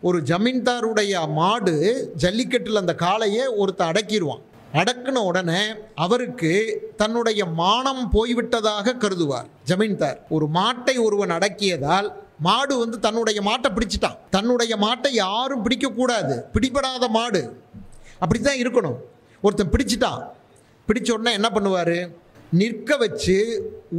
ஒரு ஜமீன்தாருடைய மாடு ஜல்லிக்கட்டில் அந்த காளையை ஒருத்தர் அடக்கிடுவான். அடக்கின உடனே அவருக்கு தன்னுடைய மானம் போய்விட்டதாக கருதுவார் ஜமீன்தார். ஒரு மாட்டை ஒருவன் அடக்கியதால் மாடு தன்னுடைய மாட்டை பிடிச்சிட்டான். தன்னுடைய மாட்டை யாரும் பிடிக்கக்கூடாது, பிடிபடாத மாடு அப்படி தான் இருக்கணும். ஒருத்தன் பிடிச்சிட்டான், பிடிச்ச உடனே என்ன பண்ணுவார், நிற்க வச்சு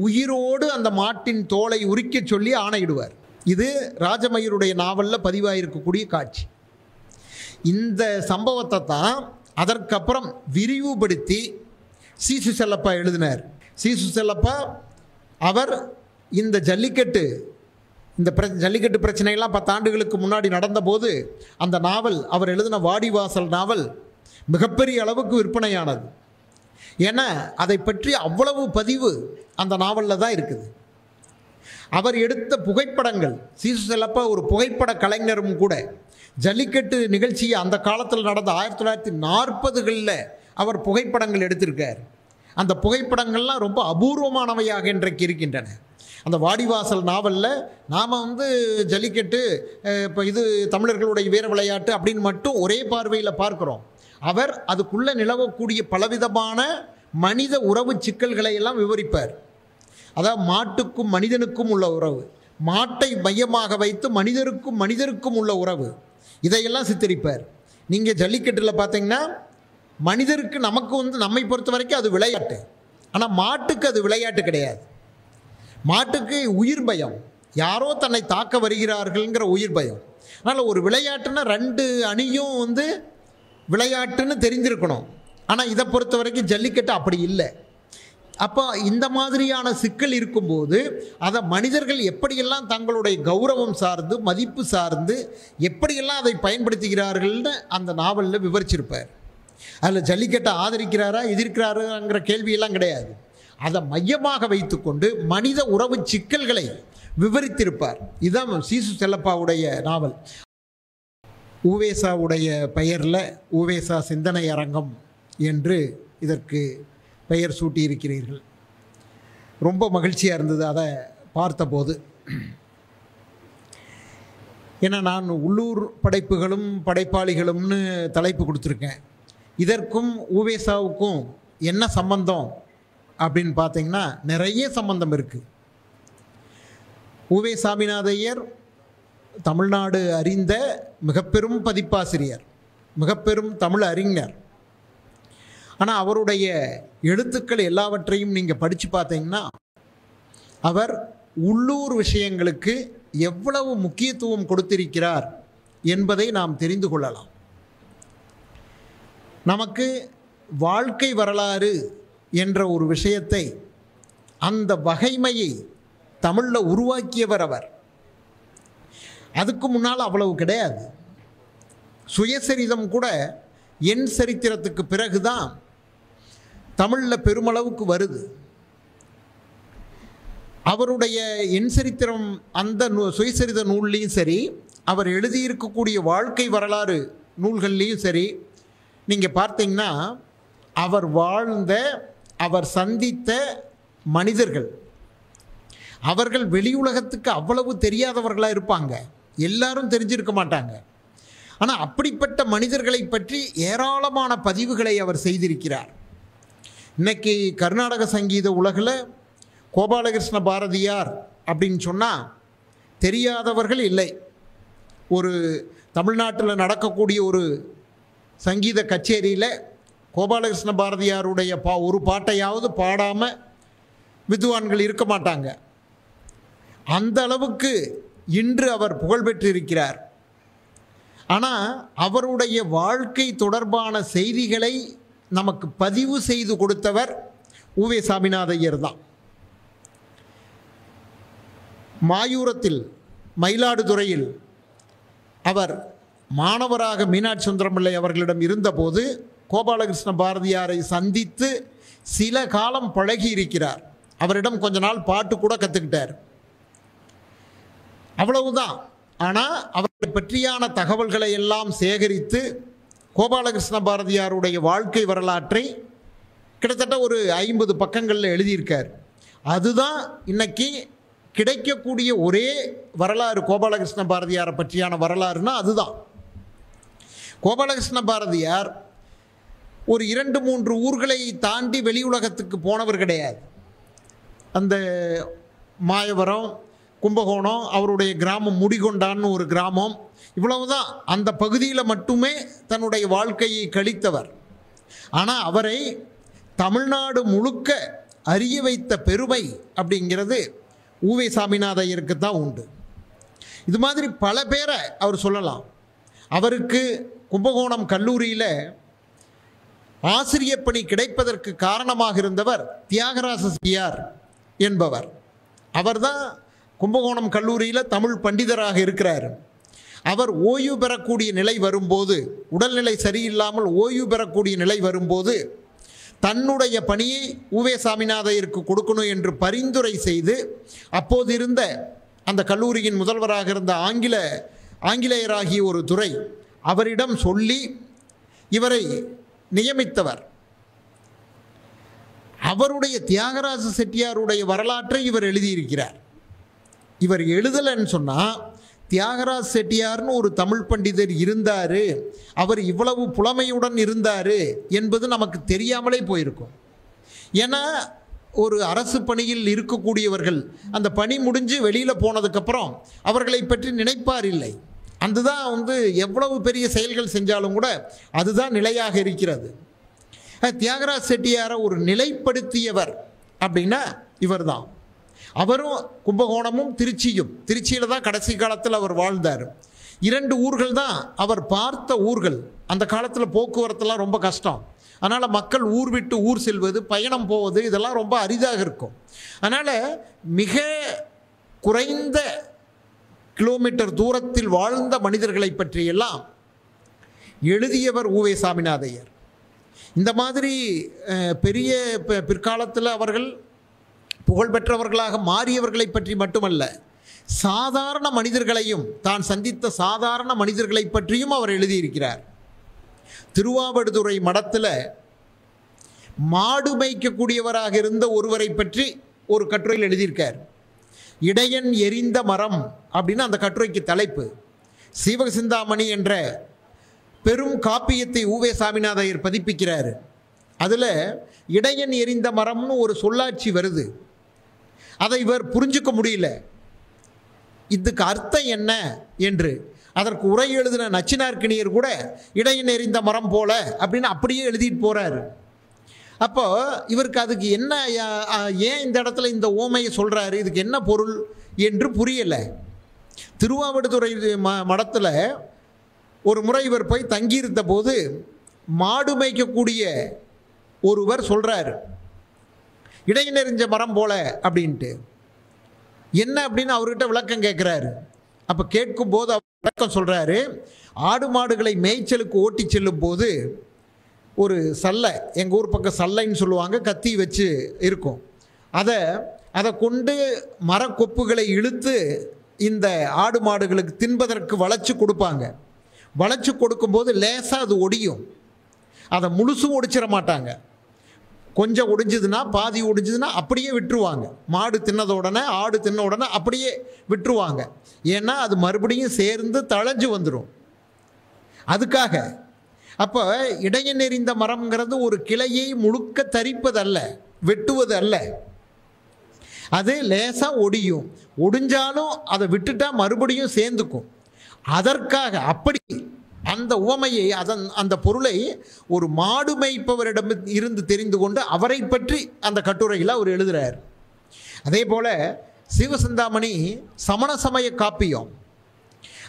உயிரோடு அந்த மாட்டின் தோலை உரிக்க சொல்லி ஆணையிடுவார். இது ராஜமயூருடைய நாவலில் பதிவாயிருக்கக்கூடிய காட்சி. இந்த சம்பவத்தை தான் அதற்கப்புறம் விரிவுபடுத்தி சீசு செல்லப்பா எழுதினார். சீசு செல்லப்பா அவர் இந்த ஜல்லிக்கட்டு பிரச்சனையெல்லாம் 10 ஆண்டுகளுக்கு முன்னாடி நடந்தபோது அந்த நாவல், அவர் எழுதின வாடிவாசல் நாவல் மிகப்பெரிய அளவுக்கு விற்பனையானது. ஏன்னா அதை பற்றி அவ்வளவு பதிவு அந்த நாவலில் தான் இருக்குது. அவர் எடுத்த புகைப்படங்கள், சீசு செல்லப்பா ஒரு புகைப்பட கலைஞரும் கூட. ஜல்லிக்கட்டு நிகழ்ச்சியை அந்த காலத்தில் நடந்த 1940களில் அவர் புகைப்படங்கள் எடுத்திருக்கார். அந்த புகைப்படங்கள்லாம் ரொம்ப அபூர்வமானவையாக இன்றைக்கு இருக்கின்றன. அந்த வாடிவாசல் நாவலில் நாம் ஜல்லிக்கட்டு இப்போ இது தமிழர்களுடைய வீர விளையாட்டு அப்படின்னு மட்டும் ஒரே பார்வையில் பார்க்குறோம். அவர் அதுக்குள்ளே நிலவக்கூடிய பலவிதமான மனித உறவு சிக்கல்களை எல்லாம் விவரிப்பார். அதாவது மாட்டுக்கும் மனிதனுக்கும் உள்ள உறவு, மாட்டை மையமாக வைத்து மனிதருக்கும் உள்ள உறவு, இதையெல்லாம் சித்தரிப்பார். நீங்கள் ஜல்லிக்கட்டில் பார்த்தீங்கன்னா மனிதருக்கு நமக்கு நம்மை பொறுத்த வரைக்கும் அது விளையாட்டு. ஆனால் மாட்டுக்கு அது விளையாட்டு கிடையாது. மாட்டுக்கு உயிர் பயம், யாரோ தன்னை தாக்க வருகிறார்கள்ங்கிற உயிர் பயம். அதனால் ஒரு விளையாட்டுன்னா 2 அணியும் விளையாட்டுன்னு தெரிஞ்சிருக்கணும். ஆனால் இதை பொறுத்த வரைக்கும் ஜல்லிக்கட்டு அப்படி இல்லை. அப்போ இந்த மாதிரியான சிக்கல் இருக்கும்போது அதை மனிதர்கள் எப்படியெல்லாம் தங்களுடைய கௌரவம் சார்ந்து மதிப்பு சார்ந்து எப்படியெல்லாம் அதை பயன்படுத்துகிறார்கள்னு அந்த நாவலில் விவரிச்சிருப்பார். அதில் ஜல்லிக்கட்டை ஆதரிக்கிறாரா எதிர்க்கிறாருங்கிற கேள்வியெல்லாம் கிடையாது. அதை மையமாக வைத்துக்கொண்டு மனித உறவு சிக்கல்களை விவரித்திருப்பார். இதுதான் சீசு செல்லப்பாவுடைய நாவல். ஊவேசாவுடைய பெயரில் ஊவேசா சிந்தனை அரங்கம் என்று இதற்கு பெயர் சூட்டியிருக்கிறீர்கள். ரொம்ப மகிழ்ச்சியாக இருந்தது அதை பார்த்தபோது. ஏன்னா நான் உள்ளூர் படைப்புகளும் படைப்பாளிகளும்னு தலைப்பு கொடுத்துருக்கேன். இதற்கும் ஊவேசாவுக்கும் என்ன சம்பந்தம் அப்படின்னு பார்த்தீங்கன்னா நிறைய சம்பந்தம் இருக்குது. ஊவே சாமிநாத ஐயர் தமிழ்நாடு அறிந்த மிகப்பெரும் பதிப்பாசிரியர், மிகப்பெரும் தமிழ் அறிஞர். ஆனால் அவருடைய எழுத்துக்கள் எல்லாவற்றையும் நீங்கள் படித்து பார்த்தீங்கன்னா அவர் உள்ளூர் விஷயங்களுக்கு எவ்வளவு முக்கியத்துவம் கொடுத்திருக்கிறார் என்பதை நாம் தெரிந்து கொள்ளலாம். நமக்கு வாழ்க்கை வரலாறு என்ற ஒரு விஷயத்தை, அந்த வகைமையை தமிழில் உருவாக்கியவர் அவர். அதுக்கு முன்னால் அவ்வளவு கிடையாது. சுயசரிதம் கூட என் சரித்திரத்துக்கு பிறகுதான் தமிழில் பெருமளவுக்கு வருது. அவருடைய என் சரித்திரம் அந்த சுயசரித நூல்லையும் சரி, அவர் எழுதியிருக்கக்கூடிய வாழ்க்கை வரலாறு நூல்கள்லேயும் சரி, நீங்கள் பார்த்தீங்கன்னா அவர் வாழ்ந்த, அவர் சந்தித்த மனிதர்கள், அவர்கள் வெளி உலகத்துக்கு அவ்வளவு தெரியாதவர்களாக இருப்பாங்க, எல்லாரும் தெரிஞ்சிருக்க மாட்டாங்க. ஆனால் அப்படிப்பட்ட மனிதர்களை பற்றி ஏராளமான பதிவுகளை அவர் செய்திருக்கிறார். இன்றைக்கி கர்நாடக சங்கீத உலகில் கோபாலகிருஷ்ண பாரதியார் அப்படின்னு சொன்னால் தெரியாதவர்கள் இல்லை. ஒரு தமிழ்நாட்டில் நடக்கக்கூடிய ஒரு சங்கீத கச்சேரியில் கோபாலகிருஷ்ண பாரதியாருடைய ஒரு பாட்டையாவது பாடாமல் வித்வான்கள் இருக்க மாட்டாங்க. அந்த அளவுக்கு இன்று அவர் புகழ்பெற்றிருக்கிறார். ஆனால் அவருடைய வாழ்க்கை தொடர்பான செய்திகளை நமக்கு பதிவு செய்து கொடுத்தவர் ஊவே சாமிநாத ஐயர் தான். மாயூரத்தில், மயிலாடுதுறையில் அவர் மாணவராக மீனாட்சி சுந்தரம்பிள்ளை அவர்களிடம் இருந்தபோது கோபாலகிருஷ்ண பாரதியாரை சந்தித்து சில காலம் பழகி இருக்கிறார். அவரிடம் கொஞ்ச நாள் பாட்டு கூட கற்றுக்கிட்டார். அவ்வளவுதான். ஆனால் அவரை பற்றியான தகவல்களை எல்லாம் சேகரித்து கோபாலகிருஷ்ண பாரதியாருடைய வாழ்க்கை வரலாற்றை கிட்டத்தட்ட ஒரு 50 பக்கங்களில் எழுதியிருக்கார். அதுதான் இன்னைக்கு கிடைக்கக்கூடிய ஒரே வரலாறு கோபாலகிருஷ்ண பாரதியாரை பற்றியான வரலாறுனா அதுதான். கோபாலகிருஷ்ண பாரதியார் ஒரு 2-3 ஊர்களை தாண்டி வெளி உலகத்துக்கு போனவர் கிடையாது. அந்த மாயவரம், கும்பகோணம், அவருடைய கிராமம் முடிகொண்டான்னு ஒரு கிராமம், இவ்வளவுதான். அந்த பகுதியில் மட்டுமே தன்னுடைய வாழ்க்கையை கழித்தவர். ஆனால் அவரை தமிழ்நாடு முழுக்க அறிய வைத்த பெருமை அப்படிங்கிறது உவே சாமிநாதையருக்கு தான் உண்டு. இது மாதிரி பல பேரை அவர் சொல்லலாம். அவருக்கு கும்பகோணம் கல்லூரியில் ஆசிரியப் பணி கிடைப்பதற்கு காரணமாக இருந்தவர் தியாகராச செட்டியார் என்பவர். அவர்தான் கும்பகோணம் கல்லூரியில் தமிழ் பண்டிதராக இருக்கிறார். அவர் ஓய்வு பெறக்கூடிய நிலை வரும்போது, உடல்நிலை சரியில்லாமல் ஓய்வு பெறக்கூடிய நிலை வரும்போது, தன்னுடைய பணியை உவே சாமிநாதையருக்கு கொடுக்கணும் என்று பரிந்துரை செய்து அப்போது இருந்த அந்த கல்லூரியின் முதல்வராக இருந்த ஆங்கிலேயராகிய ஒரு துறை அவரிடம் சொல்லி இவரை நியமித்தவர். அவருடைய தியாகராஜ செட்டியாருடைய வரலாற்றை இவர் எழுதியிருக்கிறார். இவர் எழுதலைன்னு சொன்னால், தியாகராஜ செட்டியார்னு ஒரு தமிழ் பண்டிதர் இருந்தார், அவர் இவ்வளவு புலமையுடன் இருந்தார் என்பது நமக்கு தெரியாமலே போயிருக்கும். ஏன்னா ஒரு அரசு பணியில் இருக்கக்கூடியவர்கள் அந்த பணி முடிஞ்சு வெளியில் போனதுக்கப்புறம் அவர்களை பற்றி நினைப்பார் இல்லை. அதுதான் எவ்வளவு பெரிய செயல்கள் செஞ்சாலும் கூட அதுதான் நிலையாக இருக்கிறது. தியாகராஜ செட்டியாரை ஒரு நிலைப்படுத்தியவர் அப்படின்னா இவர் தான். அவரும் கும்பகோணமும் திருச்சியில் தான் கடைசி காலத்தில் அவர் வாழ்ந்தார். 2 ஊர்கள் தான் அவர் பார்த்த ஊர்கள். அந்த காலத்தில் போக்குவரத்துலாம் ரொம்ப கஷ்டம். அதனால் மக்கள் ஊர் விட்டு ஊர் செல்வது, பயணம் போவது இதெல்லாம் ரொம்ப அரிதாக இருக்கும். அதனால் மிக குறைந்த கிலோமீட்டர் தூரத்தில் வாழ்ந்த மனிதர்களை பற்றியெல்லாம் எழுதியவர் உவே சாமிநாதையர். இந்த மாதிரி பெரிய பிற்காலத்தில் அவர்கள் புகழ்பெற்றவர்களாக மாறியவர்களை பற்றி மட்டுமல்ல, சாதாரண மனிதர்களையும், தான் சந்தித்த சாதாரண மனிதர்களை பற்றியும் அவர் எழுதியிருக்கிறார். திருவாவடுதுறை மடத்தில் மாடு மேய்க்கக்கூடியவராக இருந்த ஒருவரை பற்றி ஒரு கட்டுரையில் எழுதியிருக்கார். இடையன் எரிந்த மரம் அப்படின்னு அந்த கட்டுரைக்கு தலைப்பு. சீவகசிந்தாமணி என்ற பெரும் காப்பியத்தை உவே சாமிநாதையர் பதிப்பிக்கிறார். அதில் இடையன் எரிந்த மரம்னு ஒரு சொல்லாட்சி வருது. அதை இவர் புரிஞ்சுக்க முடியல, இதுக்கு அர்த்தம் என்ன என்று. அதற்கு உரை எழுதின நச்சினார்க்கினியர் கூட இடையன் எரிந்த மரம் போல அப்படின்னு அப்படியே எழுதிட்டு போகிறாரு. அப்போ இவருக்கு அதுக்கு என்ன, ஏன் இந்த இடத்துல இந்த ஓமையை சொல்கிறாரு, இதுக்கு என்ன பொருள் என்று புரியலை. திருவாவடுதுறை மடத்தில் ஒரு முறை இவர் போய் தங்கியிருந்த போது மாடு மேய்க்கக்கூடிய ஒருவர் சொல்கிறார், இடையன் எறிஞ்ச மரம் போல அப்படின்ட்டு. என்ன அப்படின்னு அவர்கிட்ட விளக்கம் கேட்குறாரு. அப்போ கேட்கும்போது அவர் விளக்கம் சொல்கிறாரு, ஆடு மாடுகளை மேய்ச்சலுக்கு ஓட்டி செல்லும் போது ஒரு சல்லை, எங்கள் ஊர் பக்கம் சல்லைன்னு சொல்லுவாங்க, கத்தி வச்சு இருக்கும், அதை கொண்டு மரக்கொப்புகளை இழுத்து இந்த ஆடு மாடுகளுக்கு தின்பதற்கு வளைச்சி கொடுப்பாங்க. வளைச்சி கொடுக்கும்போது லேசாக அது ஒடியும். அதை முழுசும் ஒடிச்சிட மாட்டாங்க. கொஞ்சம் ஒடிஞ்சதுன்னா, பாதி ஒடிஞ்சதுன்னா அப்படியே விட்டுருவாங்க. மாடு தின்னத உடனே, ஆடு தின்ன உடனே அப்படியே விட்டுருவாங்க. ஏன்னா அது மறுபடியும் சேர்ந்து தழைஞ்சு வந்துடும். அதுக்காக அப்போ இடையன் எறிந்த மரம்ங்கிறது ஒரு கிளையை முழுக்க தரிப்பதல்ல, வெட்டுவது அல்ல. அது லேசாக ஒடியும். ஒடிஞ்சாலும் அதை விட்டுட்டா மறுபடியும் சேர்ந்துக்கும். அதற்காக அப்படி அந்த உவமையை, அந்த பொருளை ஒரு மாடு மேய்ப்பவரிடம் இருந்து தெரிந்து கொண்டு அவரை பற்றி அந்த கட்டுரையில் அவர் எழுதுகிறார். அதே போல் சிவசிந்தாமணி சமண சமய காப்பியம்.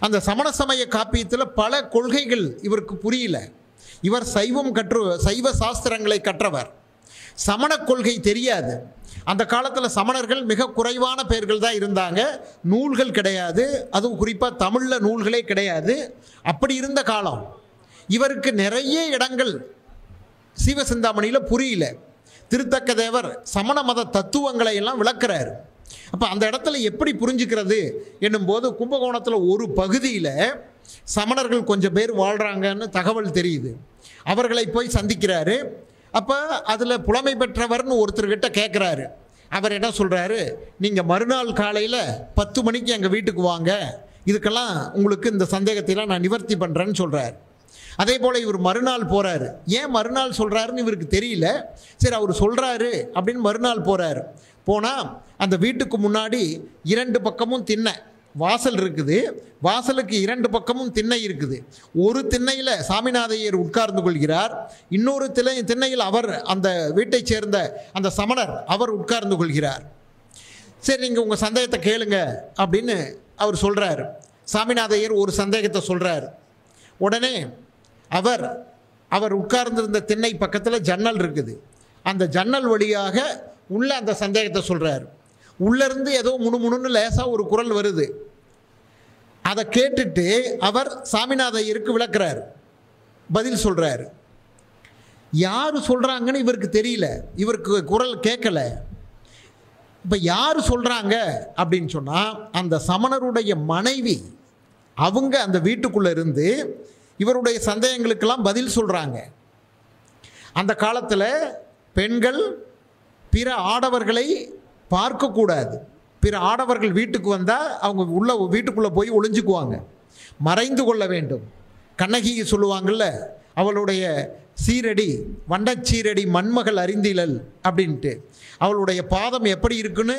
அந்த சமண சமய காப்பியத்தில் பல கொள்கைகள் இவருக்கு புரியல. இவர் சைவ சாஸ்திரங்களை கற்றவர். சமண கொள்கை தெரியாது. அந்த காலத்தில் சமணர்கள் மிக குறைவான பேர்கள் தான் இருந்தாங்க. நூல்கள் கிடையாது, அதுவும் குறிப்பாக தமிழில் நூல்களே கிடையாது. அப்படி இருந்த காலம். இவருக்கு நிறைய இடங்கள் சிவசிந்தாமணியில் புரியல. திருத்தக்க தேவர் சமண மத தத்துவங்களை எல்லாம் விளக்குறாரு. அப்போ அந்த இடத்துல எப்படி புரிஞ்சுக்கிறது என்னும்போது, கும்பகோணத்தில் ஒரு பகுதியில் சமணர்கள் கொஞ்சம் பேர் வாழ்கிறாங்கன்னு தகவல் தெரியுது. அவர்களை போய் சந்திக்கிறாரு. அப்போ அதில் புலமை பெற்றவர்னு ஒருத்தர்கிட்ட கேட்குறாரு, அவர் என்ன சொல்கிறாரு, நீங்கள் மறுநாள் காலையில் 10 மணிக்கு எங்கள் வீட்டுக்கு வாங்க, இதுக்கெல்லாம் உங்களுக்கு இந்த சந்தேகத்தைலாம் நான் நிவர்த்தி பண்ணுறேன்னு சொல்கிறார். அதே போல் இவர் மறுநாள் போகிறாரு. ஏன் மறுநாள் சொல்கிறாருன்னு இவருக்கு தெரியல. சரி, அவர் சொல்கிறாரு அப்படின்னு மறுநாள் போகிறாரு. போனால் அந்த வீட்டுக்கு முன்னாடி 2 பக்கமும் திண்ணை, வாசல் இருக்குது. வாசலுக்கு 2 பக்கமும் திண்ணை இருக்குது. ஒரு திண்ணையில் சாமிநாதையர் உட்கார்ந்து கொள்கிறார். இன்னொரு திண்ணையில் அவர் அந்த வீட்டைச் சேர்ந்த அந்த சமணர் அவர் உட்கார்ந்து கொள்கிறார். சரி, நீங்கள் உங்கள் சந்தேகத்தை கேளுங்க அப்படின்னு அவர் சொல்கிறார். சாமிநாதையர் ஒரு சந்தேகத்தை சொல்கிறார். உடனே அவர் உட்கார்ந்திருந்த திண்ணை பக்கத்தில் ஜன்னல் இருக்குது. அந்த ஜன்னல் வழியாக உள்ள அந்த சந்தேகத்தை சொல்கிறார். உள்ளேருந்து ஏதோ முணுமுணுன்னு லேசாக ஒரு குரல் வருது. அதை கேட்டுட்டு அவர் சாமிநாதையருக்கு விளக்குறார், பதில் சொல்கிறார். யார் சொல்கிறாங்கன்னு இவருக்கு தெரியல, இவருக்கு குரல் கேட்கலை. இப்போ யார் சொல்கிறாங்க அப்படின்னு சொன்னால் அந்த சமணருடைய மனைவி, அவங்க அந்த வீட்டுக்குள்ளே இருந்து இவருடைய சந்தேகங்களுக்கெல்லாம் பதில் சொல்கிறாங்க. அந்த காலத்தில் பெண்கள் பிற ஆடவர்களை பார்க்கக்கூடாது. பிற ஆடவர்கள் வீட்டுக்கு வந்தால் அவங்க வீட்டுக்குள்ளே போய் ஒளிஞ்சுக்குவாங்க, மறைந்து கொள்ள வேண்டும். கண்ணகி சொல்லுவாங்கள்ல, அவளுடைய சீரடி வண்டச்சீரடி மண்மகள் அறிந்திலல் அப்படின்ட்டு, அவளுடைய பாதம் எப்படி இருக்குன்னு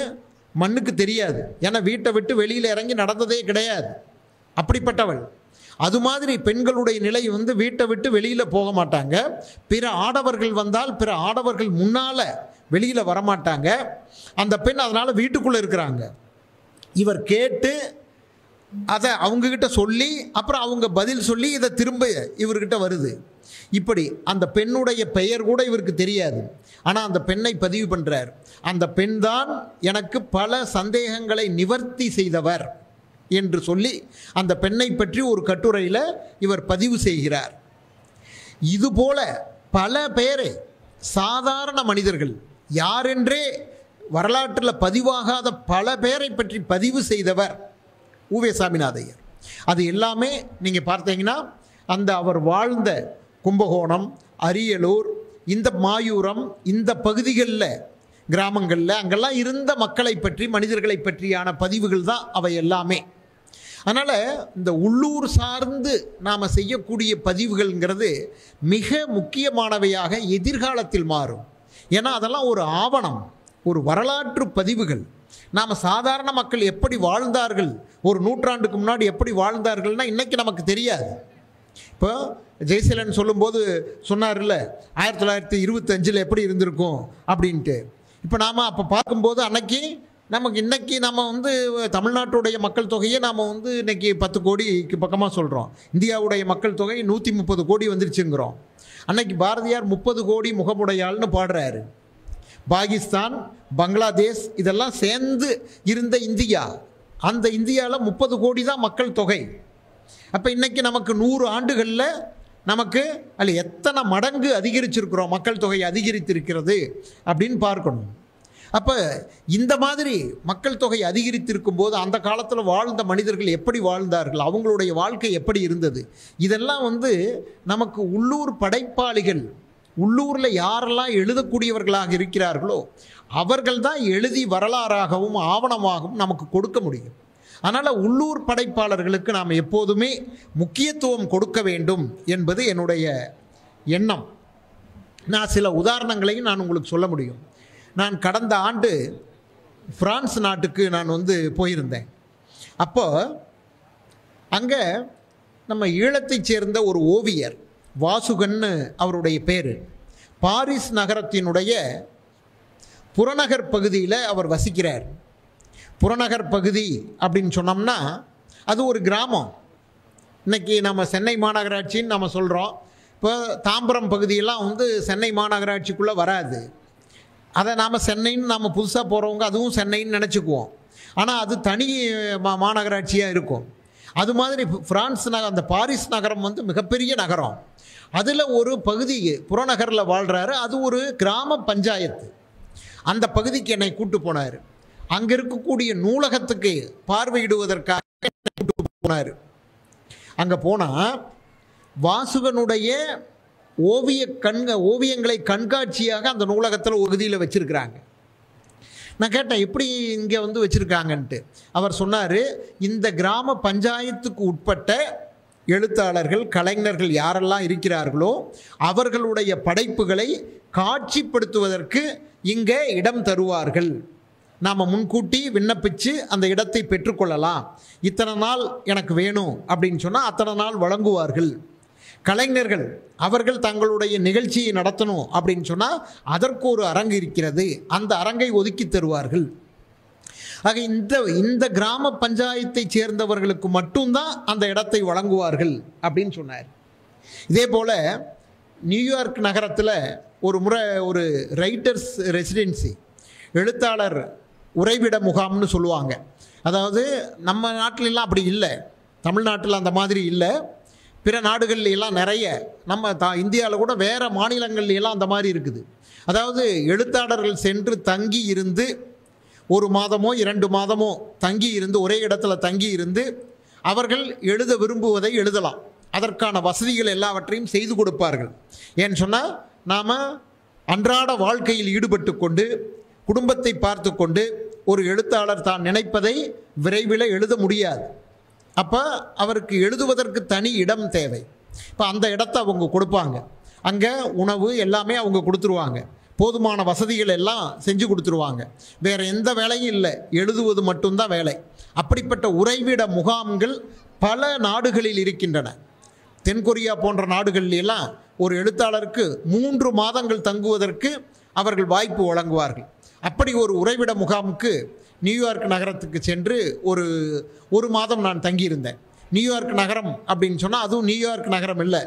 மண்ணுக்கு தெரியாது. ஏன்னா வீட்டை விட்டு வெளியில் இறங்கி நடந்ததே கிடையாது, அப்படிப்பட்டவள். அது மாதிரி பெண்களுடைய நிலை வீட்டை விட்டு வெளியில் போக மாட்டாங்க. பிற ஆடவர்கள் வந்தால் பிற ஆடவர்கள் முன்னால் வெளியில் வரமாட்டாங்க. அந்த பெண் அதனால் வீட்டுக்குள்ளே இருக்கிறாங்க. இவர் கேட்டு அதை அவங்கக்கிட்ட சொல்லி அப்புறம் அவங்க பதில் சொல்லி இதை திரும்ப இவர்கிட்ட வருது. இப்படி அந்த பெண்ணுடைய பெயர் கூட இவருக்கு தெரியாது. ஆனால் அந்த பெண்ணை பதிவு பண்ணுறார். அந்த பெண் தான் எனக்கு பல சந்தேகங்களை நிவர்த்தி செய்தவர் என்று சொல்லி அந்த பெண்ணை பற்றி ஒரு கட்டுரையில் இவர் பதிவு செய்கிறார். இதுபோல பல பேரை, சாதாரண மனிதர்கள், யாரென்றே வரலாற்றில் பதிவாகாத பல பேரை பற்றி பதிவு செய்தவர் உவே சாமிநாதையர். அது எல்லாமே நீங்கள் பார்த்தீங்கன்னா அந்த அவர் வாழ்ந்த கும்பகோணம், அரியலூர், இந்த மாயூரம், இந்த பகுதிகளில் கிராமங்களில் அங்கெல்லாம் இருந்த மக்களை பற்றி, மனிதர்களை பற்றியான பதிவுகள் தான் அவை எல்லாமே. அதனால் இந்த உள்ளூர் சார்ந்து நாம் செய்யக்கூடிய பதிவுகள்ங்கிறது மிக முக்கியமானவையாக எதிர்காலத்தில் மாறும். ஏன்னா அதெல்லாம் ஒரு ஆவணம், ஒரு வரலாற்று பதிவுகள். நாம் சாதாரண மக்கள் எப்படி வாழ்ந்தார்கள், ஒரு நூற்றாண்டுக்கு முன்னாடி எப்படி வாழ்ந்தார்கள்னால் இன்றைக்கி நமக்கு தெரியாது. இப்போ ஜெய்சீலன் சொல்லும்போது சொன்னார்ல 1925 எப்படி இருந்திருக்கும் அப்படின்ட்டு. இப்போ நாம் அப்போ பார்க்கும்போது இன்றைக்கி நம்ம தமிழ்நாட்டுடைய மக்கள் தொகையை நாம் இன்றைக்கி 10 கோடிக்கு பக்கமாக சொல்கிறோம். இந்தியாவுடைய மக்கள் தொகை 130 கோடி வந்துருச்சுங்கிறோம். அன்னைக்கு பாரதியார் 30 கோடி முகமுடையாள்னு பாடுறாரு. பாகிஸ்தான், பங்களாதேஷ் இதெல்லாம் சேர்ந்து இருந்த இந்தியா, அந்த இந்தியாவில் 30 கோடி தான் மக்கள் தொகை. அப்போ இன்றைக்கி நமக்கு 100 ஆண்டுகளில் நமக்கு அதில் எத்தனை மடங்கு அதிகரிச்சிருக்கிறோம், மக்கள் தொகை அதிகரித்திருக்கிறது அப்படின்னு பார்க்கணும். அப்போ இந்த மாதிரி மக்கள் தொகை அதிகரித்திருக்கும் போது அந்த காலத்தில் வாழ்ந்த மனிதர்கள் எப்படி வாழ்ந்தார்கள், அவங்களுடைய வாழ்க்கை எப்படி இருந்தது, இதெல்லாம் நமக்கு உள்ளூர் படைப்பாளிகள், உள்ளூரில் யாரெல்லாம் எழுதக்கூடியவர்களாக இருக்கிறார்களோ அவர்கள் தான் எழுதி வரலாறாகவும் ஆவணமாகவும் நமக்கு கொடுக்க முடியும். அதனால் உள்ளூர் படைப்பாளர்களுக்கு நாம் எப்போதுமே முக்கியத்துவம் கொடுக்க வேண்டும் என்பது என்னுடைய எண்ணம். நான் சில உதாரணங்களையும் நான் உங்களுக்கு சொல்ல முடியும். நான் கடந்த ஆண்டு பிரான்ஸ் நாட்டுக்கு நான் போயிருந்தேன். அப்போ அங்கே நம்ம ஈழத்தைச் சேர்ந்த ஒரு ஓவியர் வாசுகன்னு அவருடைய பேர், பாரிஸ் நகரத்தினுடைய புறநகர் பகுதியில் அவர் வசிக்கிறார். புறநகர் பகுதி அப்படின்னு சொன்னோம்னா அது ஒரு கிராமம். இன்றைக்கி நம்ம சென்னை மாநகராட்சின்னு நம்ம சொல்கிறோம். இப்போ தாம்பரம் பகுதியெல்லாம் சென்னை மாநகராட்சிக்குள்ளே வராது. அதை நாம் சென்னைன்னு நாம் புதுசாக போகிறவங்க அதுவும் சென்னைன்னு நினச்சிக்குவோம். ஆனால் அது தனி மாநகராட்சியாக இருக்கும். அது மாதிரி பிரான்ஸ் அந்த பாரிஸ் நகரம் மிகப்பெரிய நகரம். அதில் ஒரு பகுதி புறநகரில் வாழ்கிறாரு. அது ஒரு கிராம பஞ்சாயத்து. அந்த பகுதிக்கு என்னை கூட்டு போனார். அங்கே இருக்கக்கூடிய நூலகத்துக்கு பார்வையிடுவதற்காக கூட்டு போனார். அங்கே போனால் வாசுகனுடைய ஓவியங்களை கண்காட்சியாக அந்த நூலகத்தில் ஒரு பகுதியில் வச்சுருக்கிறாங்க. நான் கேட்டேன் எப்படி இங்கே வந்து வச்சுருக்காங்கன்ட்டு. அவர் சொன்னார், இந்த கிராம பஞ்சாயத்துக்கு உட்பட்ட எழுத்தாளர்கள் கலைஞர்கள் யாரெல்லாம் இருக்கிறார்களோ அவர்களுடைய படைப்புகளை காட்சிப்படுத்துவதற்கு இங்கே இடம் தருவார்கள். நாம் முன்கூட்டி விண்ணப்பித்து அந்த இடத்தை பெற்றுக்கொள்ளலாம். இத்தனை நாள் எனக்கு வேணும் அப்படின்னு சொன்னால் அத்தனை நாள் வழங்குவார்கள். கலைஞர்கள் அவர்கள் தங்களுடைய நிகழ்ச்சியை நடத்தணும் அப்படின்னு சொன்னால் அதற்கு ஒரு அரங்கு இருக்கிறது, அந்த அரங்கை ஒதுக்கி தருவார்கள். ஆக இந்த கிராம பஞ்சாயத்தை சேர்ந்தவர்களுக்கு மட்டும்தான் அந்த இடத்தை வழங்குவார்கள் அப்படின்னு சொன்னார். இதே போல் நியூயார்க் நகரத்தில் ஒரு முறை ஒரு ரைட்டர்ஸ் ரெசிடென்சி, எழுத்தாளர் உறைவிட முகாம்னு சொல்லுவாங்க. அதாவது நம்ம நாட்டிலெல்லாம் அப்படி இல்லை, தமிழ்நாட்டில் அந்த மாதிரி இல்லை, பிற நாடுகள்லாம் நிறைய, நம்ம இந்தியாவில் கூட வேறு மாநிலங்கள்லாம் அந்த மாதிரி இருக்குது. அதாவது எழுத்தாளர்கள் சென்று தங்கி இருந்து 1 மாதமோ 2 மாதமோ தங்கி இருந்து ஒரே இடத்துல தங்கி இருந்து அவர்கள் எழுத விரும்புவதை எழுதலாம். அதற்கான வசதிகள் எல்லாவற்றையும் செய்து கொடுப்பார்கள். ஏன்னு சொன்னால் நாம் அன்றாட வாழ்க்கையில் ஈடுபட்டு கொண்டு குடும்பத்தை பார்த்து கொண்டு ஒரு எழுத்தாளர் தான் நினைப்பதை விரைவில் எழுத முடியாது. அப்போ அவருக்கு எழுதுவதற்கு தனி இடம் தேவை. இப்போ அந்த இடத்த அவங்க கொடுப்பாங்க. அங்கே உணவு எல்லாமே அவங்க கொடுத்துருவாங்க, போதுமான வசதிகள் எல்லாம் செஞ்சு கொடுத்துருவாங்க. வேறு எந்த வேலையும் இல்லை, எழுதுவது மட்டும்தான் வேலை. அப்படிப்பட்ட உறைவிட முகாம்கள் பல நாடுகளில் இருக்கின்றன. தென்கொரியா போன்ற நாடுகளிலெல்லாம் ஒரு எழுத்தாளருக்கு 3 மாதங்கள் தங்குவதற்கு அவர்கள் வாய்ப்பு வழங்குவார்கள். அப்படி ஒரு உறைவிட முகாமுக்கு நியூயார்க் நகரத்துக்கு சென்று ஒரு மாதம் நான் தங்கியிருந்தேன். நியூயார்க் நகரம் அப்படின்னு சொன்னால் அதுவும் நியூயார்க் நகரம் இல்லை,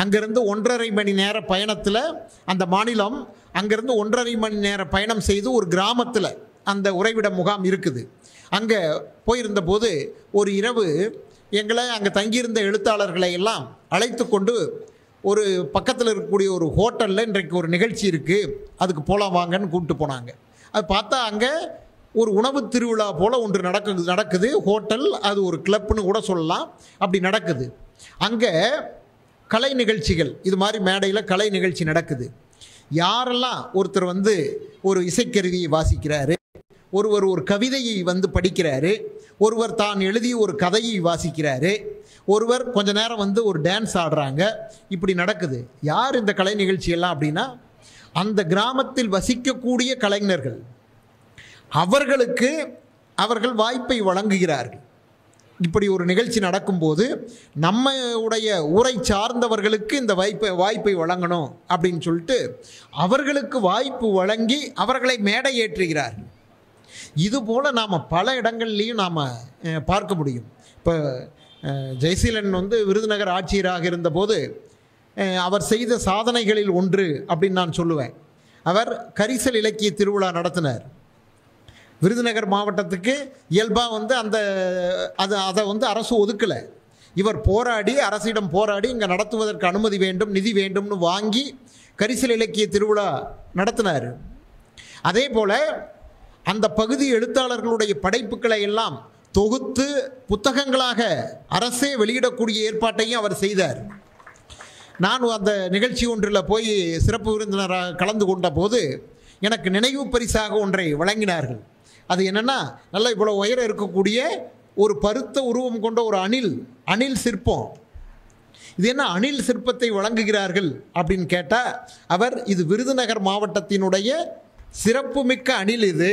அங்கேருந்து 1.5 மணி நேர பயணத்தில் அந்த மாநிலம், அங்கேருந்து 1.5 மணி நேர பயணம் செய்து ஒரு கிராமத்தில் அந்த உறைவிட முகாம் இருக்குது. அங்கே போயிருந்த போது ஒரு இரவு எங்களை அங்கே தங்கியிருந்த எழுத்தாளர்களை எல்லாம் அழைத்து கொண்டு ஒரு பக்கத்தில் இருக்கக்கூடிய ஒரு ஹோட்டலில் இன்றைக்கு ஒரு நிகழ்ச்சி இருக்குது, அதுக்கு போகலாம் வாங்கன்னு கூப்பிட்டு போனாங்க. அது பார்த்தா அங்கே ஒரு உணவு திருவிழா போல் ஒன்று நடக்குது. ஹோட்டல், அது ஒரு கிளப்னு கூட சொல்லலாம், அப்படி நடக்குது. அங்கே கலை நிகழ்ச்சிகள், இது மாதிரி மேடையில் கலை நிகழ்ச்சி நடக்குது. யாரெல்லாம் ஒருத்தர் வந்து ஒரு இசைக்கருவியை வாசிக்கிறாரு, ஒருவர் ஒரு கவிதையை வந்து படிக்கிறாரு, ஒருவர் தான் எழுதிய ஒரு கதையை வாசிக்கிறாரு, ஒருவர் கொஞ்ச நேரம் வந்து ஒரு டான்ஸ் ஆடுறாங்க, இப்படி நடக்குது. யார் இந்த கலை நிகழ்ச்சியெல்லாம் அப்படின்னா அந்த கிராமத்தில் வசிக்கக்கூடிய கலைஞர்கள். அவர்களுக்கு அவர்கள் வாய்ப்பை வழங்குகிறார்கள். இப்படி ஒரு நிகழ்ச்சி நடக்கும்போது நம்முடைய ஊரை சார்ந்தவர்களுக்கு இந்த வாய்ப்பை வழங்கணும் அப்படின்னு சொல்லிட்டு அவர்களுக்கு வாய்ப்பு வழங்கி அவர்களை மேடை ஏற்றுகிறார்கள். இதுபோல் நாம் பல இடங்கள்லையும் நாம் பார்க்க முடியும். இப்போ ஜெயசீலன் வந்து விருதுநகர் ஆட்சியராக இருந்தபோது அவர் செய்த சாதனைகளில் ஒன்று அப்படின்னு நான் சொல்லுவேன். அவர் கரிசல் இலக்கிய திருவிழா நடத்தினார். விருதுநகர் மாவட்டத்துக்கு இயல்பாக வந்து அதை வந்து அரசு ஒதுக்கலை. இவர் போராடி, அரசிடம் போராடி இங்கே நடத்துவதற்கு அனுமதி வேண்டும், நிதி வேண்டும்னு வாங்கி கரிசல் இலக்கிய திருவிழா நடத்தினார். அதே போல் அந்த பகுதி எழுத்தாளர்களுடைய படைப்புகளை எல்லாம் தொகுத்து புத்தகங்களாக அரசே வெளியிடக்கூடிய ஏற்பாட்டையும் அவர் செய்தார். நான் அந்த நிகழ்ச்சி ஒன்றில் போய் சிறப்பு விருந்தினராக கலந்து கொண்ட போது எனக்கு நினைவு பரிசாக ஒன்றை வழங்கினார்கள். அது என்னென்னா, நல்லா இவ்வளோ உயரம் இருக்கக்கூடிய ஒரு பருத்த உருவம் கொண்ட ஒரு அணில் சிற்பம். இது என்ன அணில் சிற்பத்தை வழங்குகிறார்கள் அப்படின்னு கேட்டால், அவர் இது விருதுநகர் மாவட்டத்தினுடைய சிறப்புமிக்க அணில், இது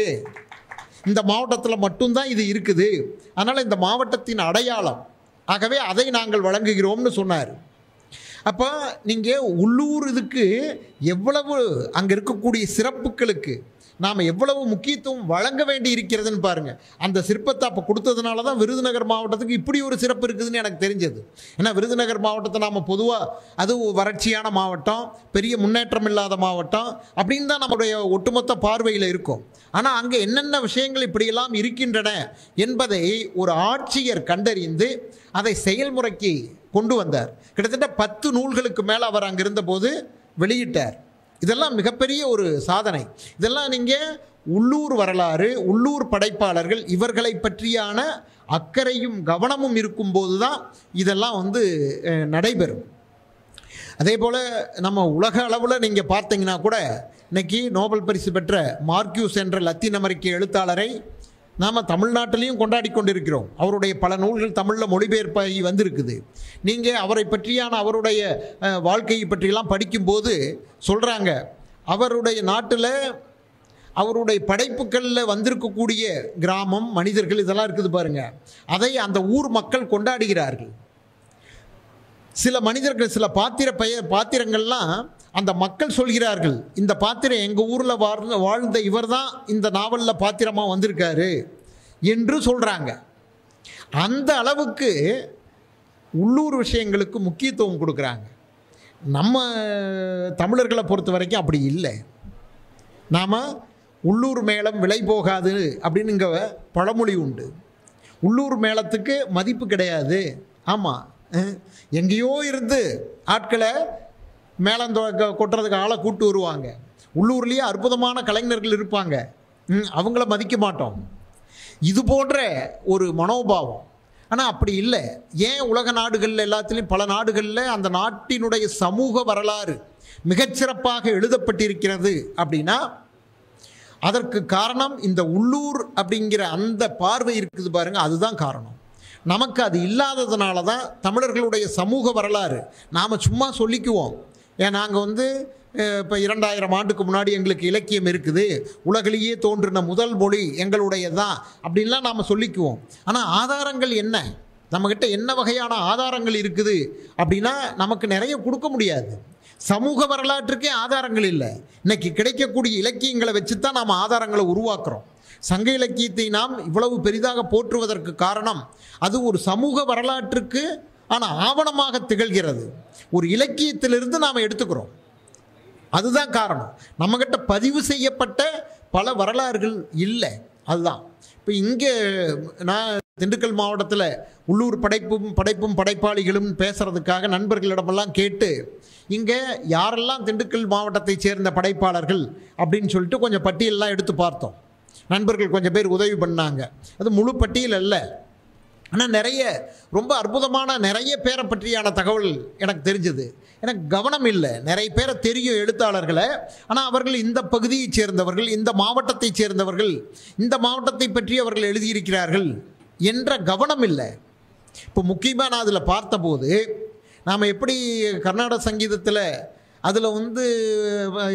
இந்த மாவட்டத்தில் மட்டும்தான் இது இருக்குது, அதனால் இந்த மாவட்டத்தின் அடையாளம், ஆகவே அதை நாங்கள் வழங்குகிறோம்னு சொன்னார். அப்போ நீங்கள் உள்ளூர் இதுக்கு எவ்வளவு, அங்கே இருக்கக்கூடிய சிறப்புகளுக்கு நாம் எவ்வளவு முக்கியத்துவம் வழங்க வேண்டி இருக்கிறதுன்னு பாருங்கள். அந்த சிற்பத்தை அப்போ கொடுத்ததுனால தான் விருதுநகர் மாவட்டத்துக்கு இப்படி ஒரு சிறப்பு இருக்குதுன்னு எனக்கு தெரிஞ்சது. ஏன்னா விருதுநகர் மாவட்டத்தை நாம் பொதுவாக அது வறட்சியான மாவட்டம், பெரிய முன்னேற்றம் இல்லாத மாவட்டம் அப்படின்னு தான் நம்முடைய ஒட்டுமொத்த பார்வையில் இருக்கும். ஆனால் அங்கே என்னென்ன விஷயங்கள் இப்படியெல்லாம் இருக்கின்றன என்பதை ஒரு ஆட்சியர் கண்டறிந்து அதை செயல்முறைக்கு கொண்டு வந்தார். கிட்டத்தட்ட 10 நூல்களுக்கு மேலே அவர் அங்கே இருந்தபோது வெளியிட்டார். இதெல்லாம் மிகப்பெரிய ஒரு சாதனை. இதெல்லாம் நீங்கள் உள்ளூர் வரலாறு, உள்ளூர் படைப்பாளர்கள் இவர்களை பற்றியான அக்கறையும் கவனமும் இருக்கும்போது தான் இதெல்லாம் வந்து நடைபெறும். அதே போல் நம்ம உலக அளவில் நீங்கள் பார்த்தீங்கன்னா கூட இன்னைக்கு நோபல் பரிசு பெற்ற மார்க்யூஸ் என்ற லத்தீன் அமெரிக்க எழுத்தாளரை நாம் தமிழ்நாட்டிலையும் கொண்டாடி கொண்டிருக்கிறோம். அவருடைய பல நூல்கள் தமிழில் மொழிபெயர்ப்பாகி வந்திருக்குது. நீங்கள் அவரை பற்றியான அவருடைய வாழ்க்கையை பற்றியெல்லாம் படிக்கும்போது சொல்கிறாங்க, அவருடைய நாட்டில் அவருடைய படைப்புகளில் வந்திருக்கக்கூடிய கிராமம், மனிதர்கள் இதெல்லாம் இருக்குது பாருங்கள், அதை அந்த ஊர் மக்கள் கொண்டாடுகிறார்கள். சில மனிதர்கள், சில பாத்திரங்கள்லாம் அந்த மக்கள் சொல்கிறார்கள், இந்த பாத்திரம் எங்கள் ஊரில் வாழ்ந்த இவர் தான் இந்த நாவலில் பாத்திரமாக வந்திருக்காரு என்று சொல்கிறாங்க. அந்த அளவுக்கு உள்ளூர் விஷயங்களுக்கு முக்கியத்துவம் கொடுக்குறாங்க. நம்ம தமிழர்களை பொறுத்த வரைக்கும் அப்படி இல்லை. நாம் உள்ளூர் மேளம் விலை போகாது அப்படின்னு இங்கே பழமொழி உண்டு. உள்ளூர் மேளத்துக்கு மதிப்பு கிடையாது. ஆமாம், எங்கேயோ இருந்து ஆட்களை மேளம் கொட்டுறதுக்கு ஆளை கூட்டு வருவாங்க. உள்ளூர்லேயே அற்புதமான கலைஞர்கள் இருப்பாங்க, அவங்கள மதிக்க மாட்டோம். இது போன்ற ஒரு மனோபாவம். ஆனால் அப்படி இல்லை. ஏன் உலக நாடுகளில் எல்லாத்துலேயும் பல நாடுகளில் அந்த நாட்டினுடைய சமூக வரலாறு மிகச்சிறப்பாக எழுதப்பட்டிருக்கிறது அப்படின்னா அதற்கு காரணம் இந்த உள்ளூர் அப்படிங்கிற அந்த பார்வை இருக்குது பாருங்கள், அதுதான் காரணம். நமக்கு அது இல்லாததுனால தான் தமிழர்களுடைய சமூக வரலாறு நாம் சும்மா சொல்லிக்குவோம். ஏன் நாங்கள் இப்போ 2000 ஆண்டுக்கு முன்னாடி எங்களுக்கு இலக்கியம் இருக்குது, உலகிலேயே தோன்றின முதல் மொழி எங்களுடைய தான் அப்படின்லாம் நாம் சொல்லிக்குவோம். ஆனால் ஆதாரங்கள் என்ன, நம்மக்கிட்ட என்ன வகையான ஆதாரங்கள் இருக்குது அப்படின்னா நமக்கு நிறைய கொடுக்க முடியாது. சமூக வரலாற்றுக்கே ஆதாரங்கள் இல்லை. இன்றைக்கி கிடைக்கக்கூடிய இலக்கியங்களை வச்சு தான் நாம் ஆதாரங்களை உருவாக்குறோம். சங்க இலக்கியத்தை நாம் இவ்வளவு பெரிதாக போற்றுவதற்கு காரணம் அது ஒரு சமூக வரலாற்றுக்கு ஆவணமாக திகழ்கிறது. ஒரு இலக்கியத்திலிருந்து நாம் எடுத்துக்கிறோம், அதுதான் காரணம். நம்மகிட்ட பதிவு செய்யப்பட்ட பல வரலாறுகள் இல்லை, அதுதான். இப்போ இங்கே நான் திண்டுக்கல் மாவட்டத்தில் உள்ளூர் படைப்பும் படைப்பாளிகளும் பேசுகிறதுக்காக நண்பர்களிடமெல்லாம் கேட்டு இங்கே யாரெல்லாம் திண்டுக்கல் மாவட்டத்தை சேர்ந்த படைப்பாளர்கள் அப்படின்னு சொல்லிட்டு கொஞ்சம் பட்டியலெலாம் எடுத்து பார்த்தோம். நண்பர்கள் கொஞ்சம் பேர் உதவி பண்ணாங்க. அது முழு பட்டியல் அல்ல, ஆனால் நிறைய ரொம்ப அற்புதமான நிறைய பேரை பற்றியான தகவல் எனக்கு தெரிஞ்சது. எனக்கு கவனம் இல்லை, நிறைய பேரை தெரியும் எழுத்தாளர்களை, ஆனால் அவர்கள் இந்த பகுதியைச் சேர்ந்தவர்கள், இந்த மாவட்டத்தைச் சேர்ந்தவர்கள், இந்த மாவட்டத்தை பற்றி அவர்கள் எழுதியிருக்கிறார்கள் என்ற கவனம் இல்லை. இப்போ முக்கியமாக நான் அதில் பார்த்தபோது, நாம் எப்படி கர்நாடக சங்கீதத்தில் அதில்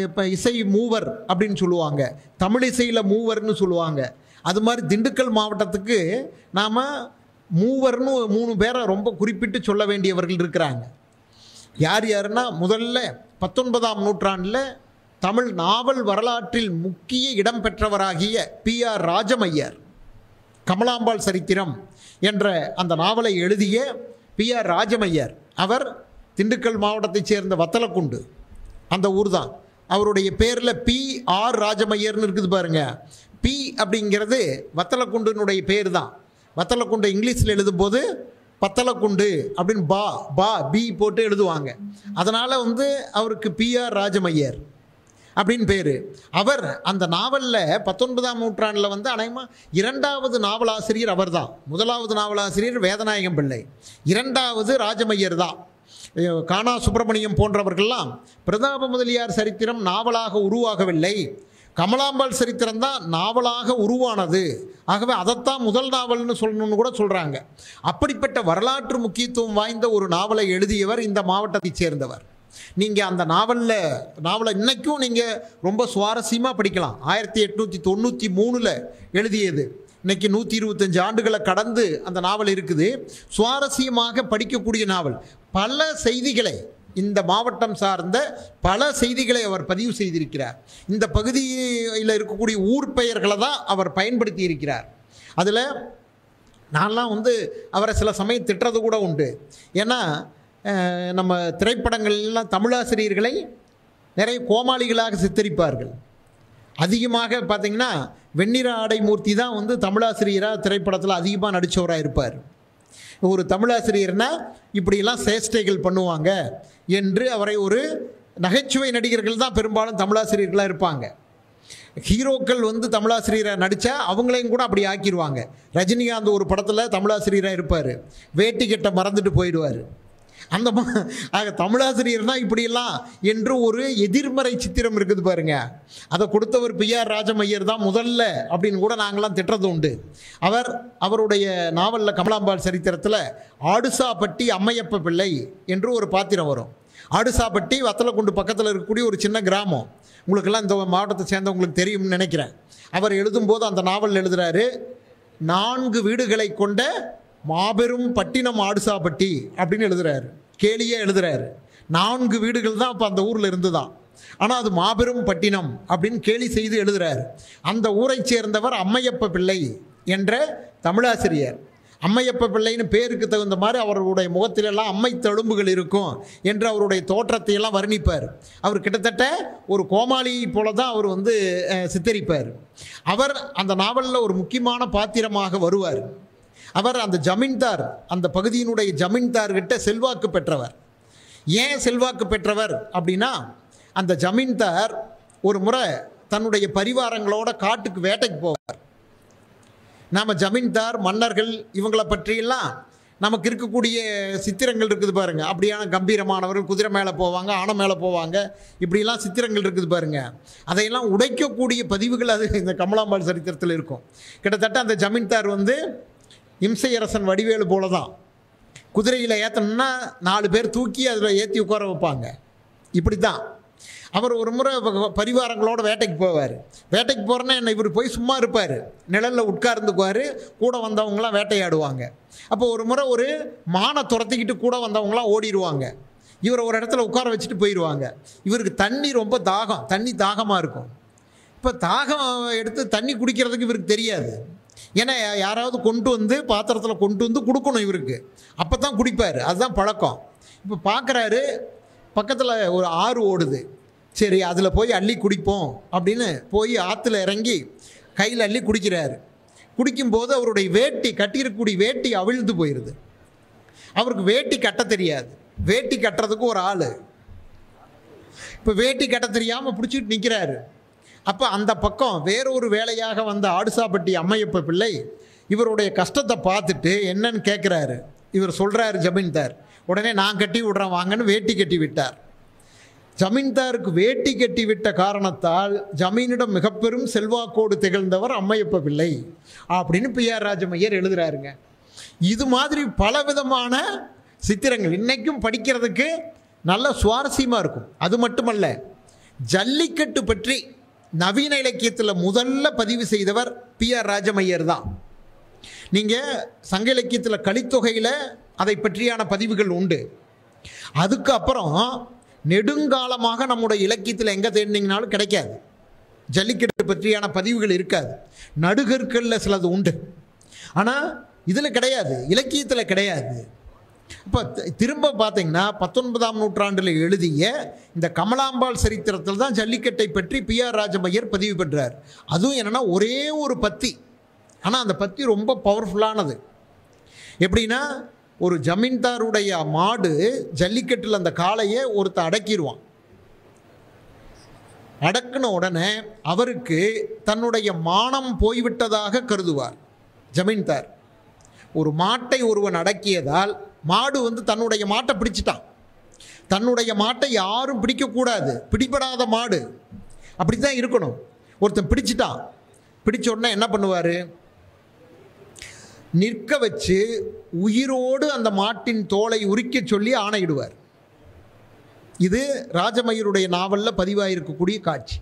இப்போ இசை மூவர் அப்படின்னு சொல்லுவாங்க, தமிழ் இசையில் மூவர்னு சொல்லுவாங்க. அது மாதிரி திண்டுக்கல் மாவட்டத்துக்கு நாம் மூவர்னு 3 பேரை ரொம்ப குறிப்பிட்டு சொல்ல வேண்டியவர்கள் இருக்கிறாங்க. யார் யாருன்னா, முதல்ல 19ஆம் நூற்றாண்டில் தமிழ் நாவல் வரலாற்றில் முக்கிய இடம் பெற்றவராகிய PR ராஜமையர், கமலாம்பாள் சரித்திரம் என்ற அந்த நாவலை எழுதிய PR ராஜமையர், அவர் திண்டுக்கல் மாவட்டத்தைச் சேர்ந்த வத்தலக்குண்டு, அந்த ஊர் தான். அவருடைய பேரில் PR ராஜமையர்னு இருக்குது பாருங்கள். பி அப்படிங்கிறது வத்தலக்குண்டுனுடைய பேர் தான். வத்தலக்குண்டு இங்கிலீஷில் எழுதும்போது பத்தலக்குண்டு அப்படின்னு பி போட்டு எழுதுவாங்க. அதனால் அவருக்கு PR ராஜமையர் அப்படின்னு பேர். அவர் அந்த நாவலில் 19ஆம் நூற்றாண்டில் அநேகமாக 2வது நாவலாசிரியர் அவர் தான். 1வது நாவலாசிரியர் வேதநாயகம் பிள்ளை, 2வது ராஜமையர் தான். கானா சுப்பிரமணியம் போன்றவர்கள்லாம் பிரதாப முதலியார் சரித்திரம் நாவலாக உருவாகவில்லை, கமலாம்பாள் சரித்திரம் தான் நாவலாக உருவானது, ஆகவே அதைத்தான் முதல் நாவல்னு சொல்லணும்னு கூட சொல்கிறாங்க. அப்படிப்பட்ட வரலாற்று முக்கியத்துவம் வாய்ந்த ஒரு நாவலை எழுதியவர் இந்த மாவட்டத்தைச் சேர்ந்தவர். நீங்கள் அந்த நாவலை இன்றைக்கும் நீங்கள் ரொம்ப சுவாரஸ்யமாக படிக்கலாம். 1893 எழுதியது, இன்றைக்கி 125 ஆண்டுகளை கடந்து அந்த நாவல் இருக்குது. சுவாரஸ்யமாக படிக்கக்கூடிய நாவல். பல செய்திகளை, இந்த மாவட்டம் சார்ந்த பல செய்திகளை அவர் பதிவு செய்திருக்கிறார். இந்த பகுதியில் இருக்கக்கூடிய ஊர் பெயர்களை தான் அவர் பயன்படுத்தி இருக்கிறார். அதில் நான்லாம் அவரை சில சமயம் திட்டுறது கூட உண்டு. ஏன்னா நம்ம திரைப்படங்கள்லாம் தமிழாசிரியர்களை நிறைய கோமாளிகளாக சித்தரிப்பார்கள். அதிகமாக பார்த்திங்கன்னா வெண்ணிற ஆடை மூர்த்தி தான் தமிழாசிரியராக திரைப்படத்தில் அதிகமாக நடித்தவராக இருப்பார். ஒரு தமிழாசிரியர்னால் இப்படியெல்லாம் சேஷ்டைகள் பண்ணுவாங்க என்று அவரை ஒரு நகைச்சுவை நடிகர்கள் தான் பெரும்பாலும் தமிழாசிரியர்களாக இருப்பாங்க. ஹீரோக்கள் தமிழாசிரியராக நடித்தா அவங்களையும் கூட அப்படி ஆக்கிடுவாங்க. ரஜினிகாந்த் ஒரு படத்தில் தமிழாசிரியராக இருப்பார், வேட்டி கட்ட மறந்துட்டு போயிடுவார். அந்த ஆக தமிழாசிரியர் தான் இப்படியெல்லாம் என்று ஒரு எதிர்மறை சித்திரம் இருக்குது பாருங்க. அதை கொடுத்தவர் P.R. ராஜமையர் தான் முதல்ல அப்படின்னு கூட நாங்களாம் திட்டுறது உண்டு. அவருடைய நாவலில் கமலாம்பாள் சரித்திரத்தில் ஆடுசாப்பட்டி அம்மையப்ப பிள்ளை என்று ஒரு பாத்திரம் வரும். ஆடுசாப்பட்டி வத்தலக்குண்டு பக்கத்தில் இருக்கக்கூடிய ஒரு சின்ன கிராமம். உங்களுக்கெல்லாம் இந்த மாவட்டத்தை சேர்ந்தவங்களுக்கு தெரியும்னு நினைக்கிறேன். அவர் எழுதும்போது அந்த நாவல் எழுதுகிறாரு, 4 வீடுகளை கொண்ட மாபெரும் பட்டினம் ஆடுசாப்பட்டி அப்படின்னு எழுதுறாரு. கேலியே எழுதுறாரு. 4 வீடுகள் தான் அப்போ அந்த ஊரில் இருந்துதான். ஆனால் அது மாபெரும் பட்டினம் அப்படின்னு கேலி செய்து எழுதுறாரு. அந்த ஊரை சேர்ந்தவர் அம்மையப்ப பிள்ளை என்ற தமிழாசிரியர். அம்மையப்ப பிள்ளைன்னு பேருக்கு தகுந்த மாதிரி அவருடைய முகத்திலெல்லாம் அம்மை தழும்புகள் இருக்கும் என்று அவருடைய தோற்றத்தை எல்லாம் வர்ணிப்பார். அவர் கிட்டத்தட்ட ஒரு கோமாளி போல தான் அவர் சித்தரிப்பார். அவர் அந்த நாவலில் ஒரு முக்கியமான பாத்திரமாக வருவார். அவர் அந்த ஜமீன்தார், அந்த பகுதியினுடைய ஜமீன்தார்கிட்ட செல்வாக்கு பெற்றவர். ஏன் செல்வாக்கு பெற்றவர் அப்படின்னா, அந்த ஜமீன்தார் ஒரு முறை தன்னுடைய பரிவாரங்களோட காட்டுக்கு வேட்டைக்கு போவார். நாம் ஜமீன்தார், மன்னர்கள் இவங்களை பற்றியெல்லாம் நமக்கு இருக்கக்கூடிய சித்திரங்கள் இருக்குது பாருங்கள். அப்படியான கம்பீரமானவர்கள் குதிரை மேலே போவாங்க, ஆனை மேலே போவாங்க, இப்படிலாம் சித்திரங்கள் இருக்குது பாருங்கள். அதையெல்லாம் உடைக்கக்கூடிய பதிவுகள் அது இந்த கமலாம்பாள் சரித்திரத்தில் இருக்கும். கிட்டத்தட்ட அந்த ஜமீன்தார் இம்சையரசன் வடிவேலு போல தான். குதிரையில் ஏற்றணும்னா 4 பேர் தூக்கி அதில் ஏற்றி உட்கார வைப்பாங்க. இப்படி தான் அவர் ஒரு முறை பரிவாரங்களோட வேட்டைக்கு போவார். வேட்டைக்கு போகிறேன்னா என்ன, இவர் போய் சும்மா இருப்பார், நிழலில் உட்கார்ந்துக்குவார், கூட வந்தவங்களாம் வேட்டையாடுவாங்க. அப்போ ஒரு முறை ஒரு மானை துரத்திக்கிட்டு கூட வந்தவங்களாம் ஓடிடுவாங்க. இவரை ஒரு இடத்துல உட்கார வச்சுட்டு போயிடுவாங்க. இவருக்கு தண்ணி ரொம்ப தாகம், தண்ணி தாகமாக இருக்கும். இப்போ தாகம் எடுத்து தண்ணி குடிக்கிறதுக்கு இவருக்கு தெரியாது. ஏன்னா யாராவது பாத்திரத்தில் கொண்டு வந்து கொடுக்கணும் இவருக்கு, அப்போ தான் குடிப்பார். அதுதான் பழக்கம். இப்போ பார்க்குறாரு, பக்கத்தில் ஒரு ஆறு ஓடுது, சரி அதில் போய் அள்ளி குடிப்போம் அப்படின்னு போய் ஆற்றுல இறங்கி கையில் அள்ளி குடிக்கிறாரு. குடிக்கும்போது அவருடைய வேட்டி, கட்டியிருக்கக்கூடிய வேட்டி அவிழ்ந்து போயிடுது. அவருக்கு வேட்டி கட்ட தெரியாது. வேட்டி கட்டுறதுக்கு ஒரு ஆள். இப்போ வேட்டி கட்ட தெரியாமல் பிடிச்சிட்டு நிற்கிறாரு. அப்போ அந்த பக்கம் வேறொரு வேலையாக வந்த ஆடுசாப்பட்டி அம்மையப்ப பிள்ளை இவருடைய கஷ்டத்தை பார்த்துட்டு என்னன்னு கேட்குறாரு. இவர் சொல்கிறாரு ஜமீன்தார். உடனே நான் கட்டி விட்றேன் வாங்கன்னு வேட்டி கட்டி விட்டார். ஜமீன்தாருக்கு வேட்டி கட்டி விட்ட காரணத்தால் ஜமீனிடம் மிக பெரும் செல்வாக்கோடு திகழ்ந்தவர் அம்மையப்ப பிள்ளை அப்படின்னு P.R. ராஜமையர் எழுதுகிறாருங்க. இது மாதிரி பலவிதமான சித்திரங்கள் இன்றைக்கும் படிக்கிறதுக்கு நல்ல சுவாரஸ்யமாக இருக்கும். அது மட்டுமல்ல, ஜல்லிக்கட்டு பற்றி நவீன இலக்கியத்தில் முதல்ல பதிவு செய்தவர் P.R. ராஜமையர் தான். நீங்கள் சங்க இலக்கியத்தில் கலித்தொகையில் அதை பற்றியான பதிவுகள் உண்டு. அதுக்கப்புறம் நெடுங்காலமாக நம்முடைய இலக்கியத்தில் எங்கே தேடினீங்கனாலும் கிடைக்காது. ஜல்லிக்கட்டு பற்றியான பதிவுகள் இருக்காது. நடுகற்களில் சிலது உண்டு, ஆனால் இதில் கிடையாது, இலக்கியத்தில் கிடையாது. இப்போ திரும்ப பார்த்தீங்கன்னா 19ஆம் நூற்றாண்டில் எழுதிய இந்த கமலாம்பாள் சரித்திரத்தில் தான் ஜல்லிக்கட்டை பற்றி P.R. ராஜமையர் பதிவு பெற்றார். அதுவும் என்னென்னா ஒரே ஒரு பத்தி, ஆனால் அந்த பத்தி ரொம்ப பவர்ஃபுல்லானது. எப்படின்னா, ஒரு ஜமீன்தாருடைய மாடு ஜல்லிக்கட்டில் அந்த காளையை ஒருத்தர் அடக்கிடுவான். அடக்கின உடனே அவருக்கு தன்னுடைய மானம் போய்விட்டதாக கருதுவார் ஜமீன்தார். ஒரு மாட்டை ஒருவன் அடக்கியதால் மாடு தன்னுடைய மாட்டை பிடிச்சிட்டான். தன்னுடைய மாட்டை யாரும் பிடிக்கக்கூடாது, பிடிபடாத மாடு அப்படி தான் இருக்கணும். ஒருத்தன் பிடிச்சிட்டான், பிடிச்ச உடனே என்ன பண்ணுவார், நிற்க வச்சு உயிரோடு அந்த மாட்டின் தோலை உரிக்க சொல்லி ஆணையிடுவார். இது ராஜமையருடைய நாவலில் பதிவாயிருக்கக்கூடிய காட்சி.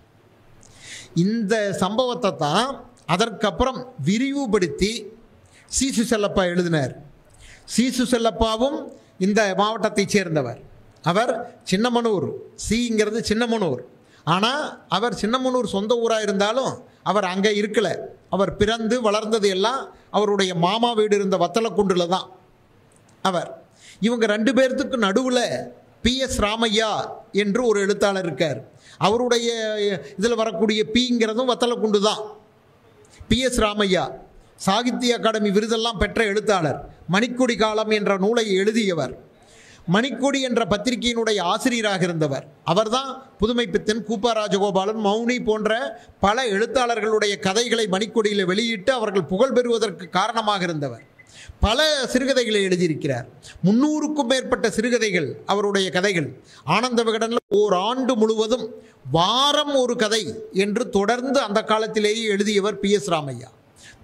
இந்த சம்பவத்தை தான் அதற்கப்புறம் விரிவுபடுத்தி சீசு செல்லப்பா எழுதினார். சீசு செல்லப்பாவும் இந்த மாவட்டத்தைச் சேர்ந்தவர். அவர் சின்னமனூர், சீங்கிறது சின்னமனூர். ஆனால் அவர் சின்னமனூர் சொந்த ஊராக இருந்தாலும் அவர் அங்கே இருக்கலை. அவர் பிறந்து வளர்ந்தது எல்லாம் அவருடைய மாமா வீடு இருந்த வத்தலக்குண்டில் தான். இவங்க 2 பேர்த்துக்கு நடுவில் P.S. ராமையா என்று ஒரு எழுத்தாளர் இருக்கார். அவருடைய இதில் வரக்கூடிய பீங்கிறதும் வத்தலக்குண்டு தான். P.S. ராமையா சாகித்ய அகாடமி விருதெல்லாம் பெற்ற எழுத்தாளர். மணிக்கொடி காலம் என்ற நூலை எழுதியவர். மணிக்கொடி என்ற பத்திரிகையினுடைய ஆசிரியராக இருந்தவர். அவர்தான் புதுமைப்பித்தன், கூப்பா ராஜகோபாலன், மௌனி போன்ற பல எழுத்தாளர்களுடைய கதைகளை மணிக்கொடியில் வெளியிட்டு அவர்கள் புகழ் பெறுவதற்கு காரணமாக இருந்தவர். பல சிறுகதைகளை எழுதியிருக்கிறார். 300க்கும் மேற்பட்ட சிறுகதைகள் அவருடைய கதைகள். ஆனந்த விகடனில் ஓராண்டு முழுவதும் வாரம் ஒரு கதை என்று தொடர்ந்து அந்த காலத்திலேயே எழுதியவர் PS ராமையா.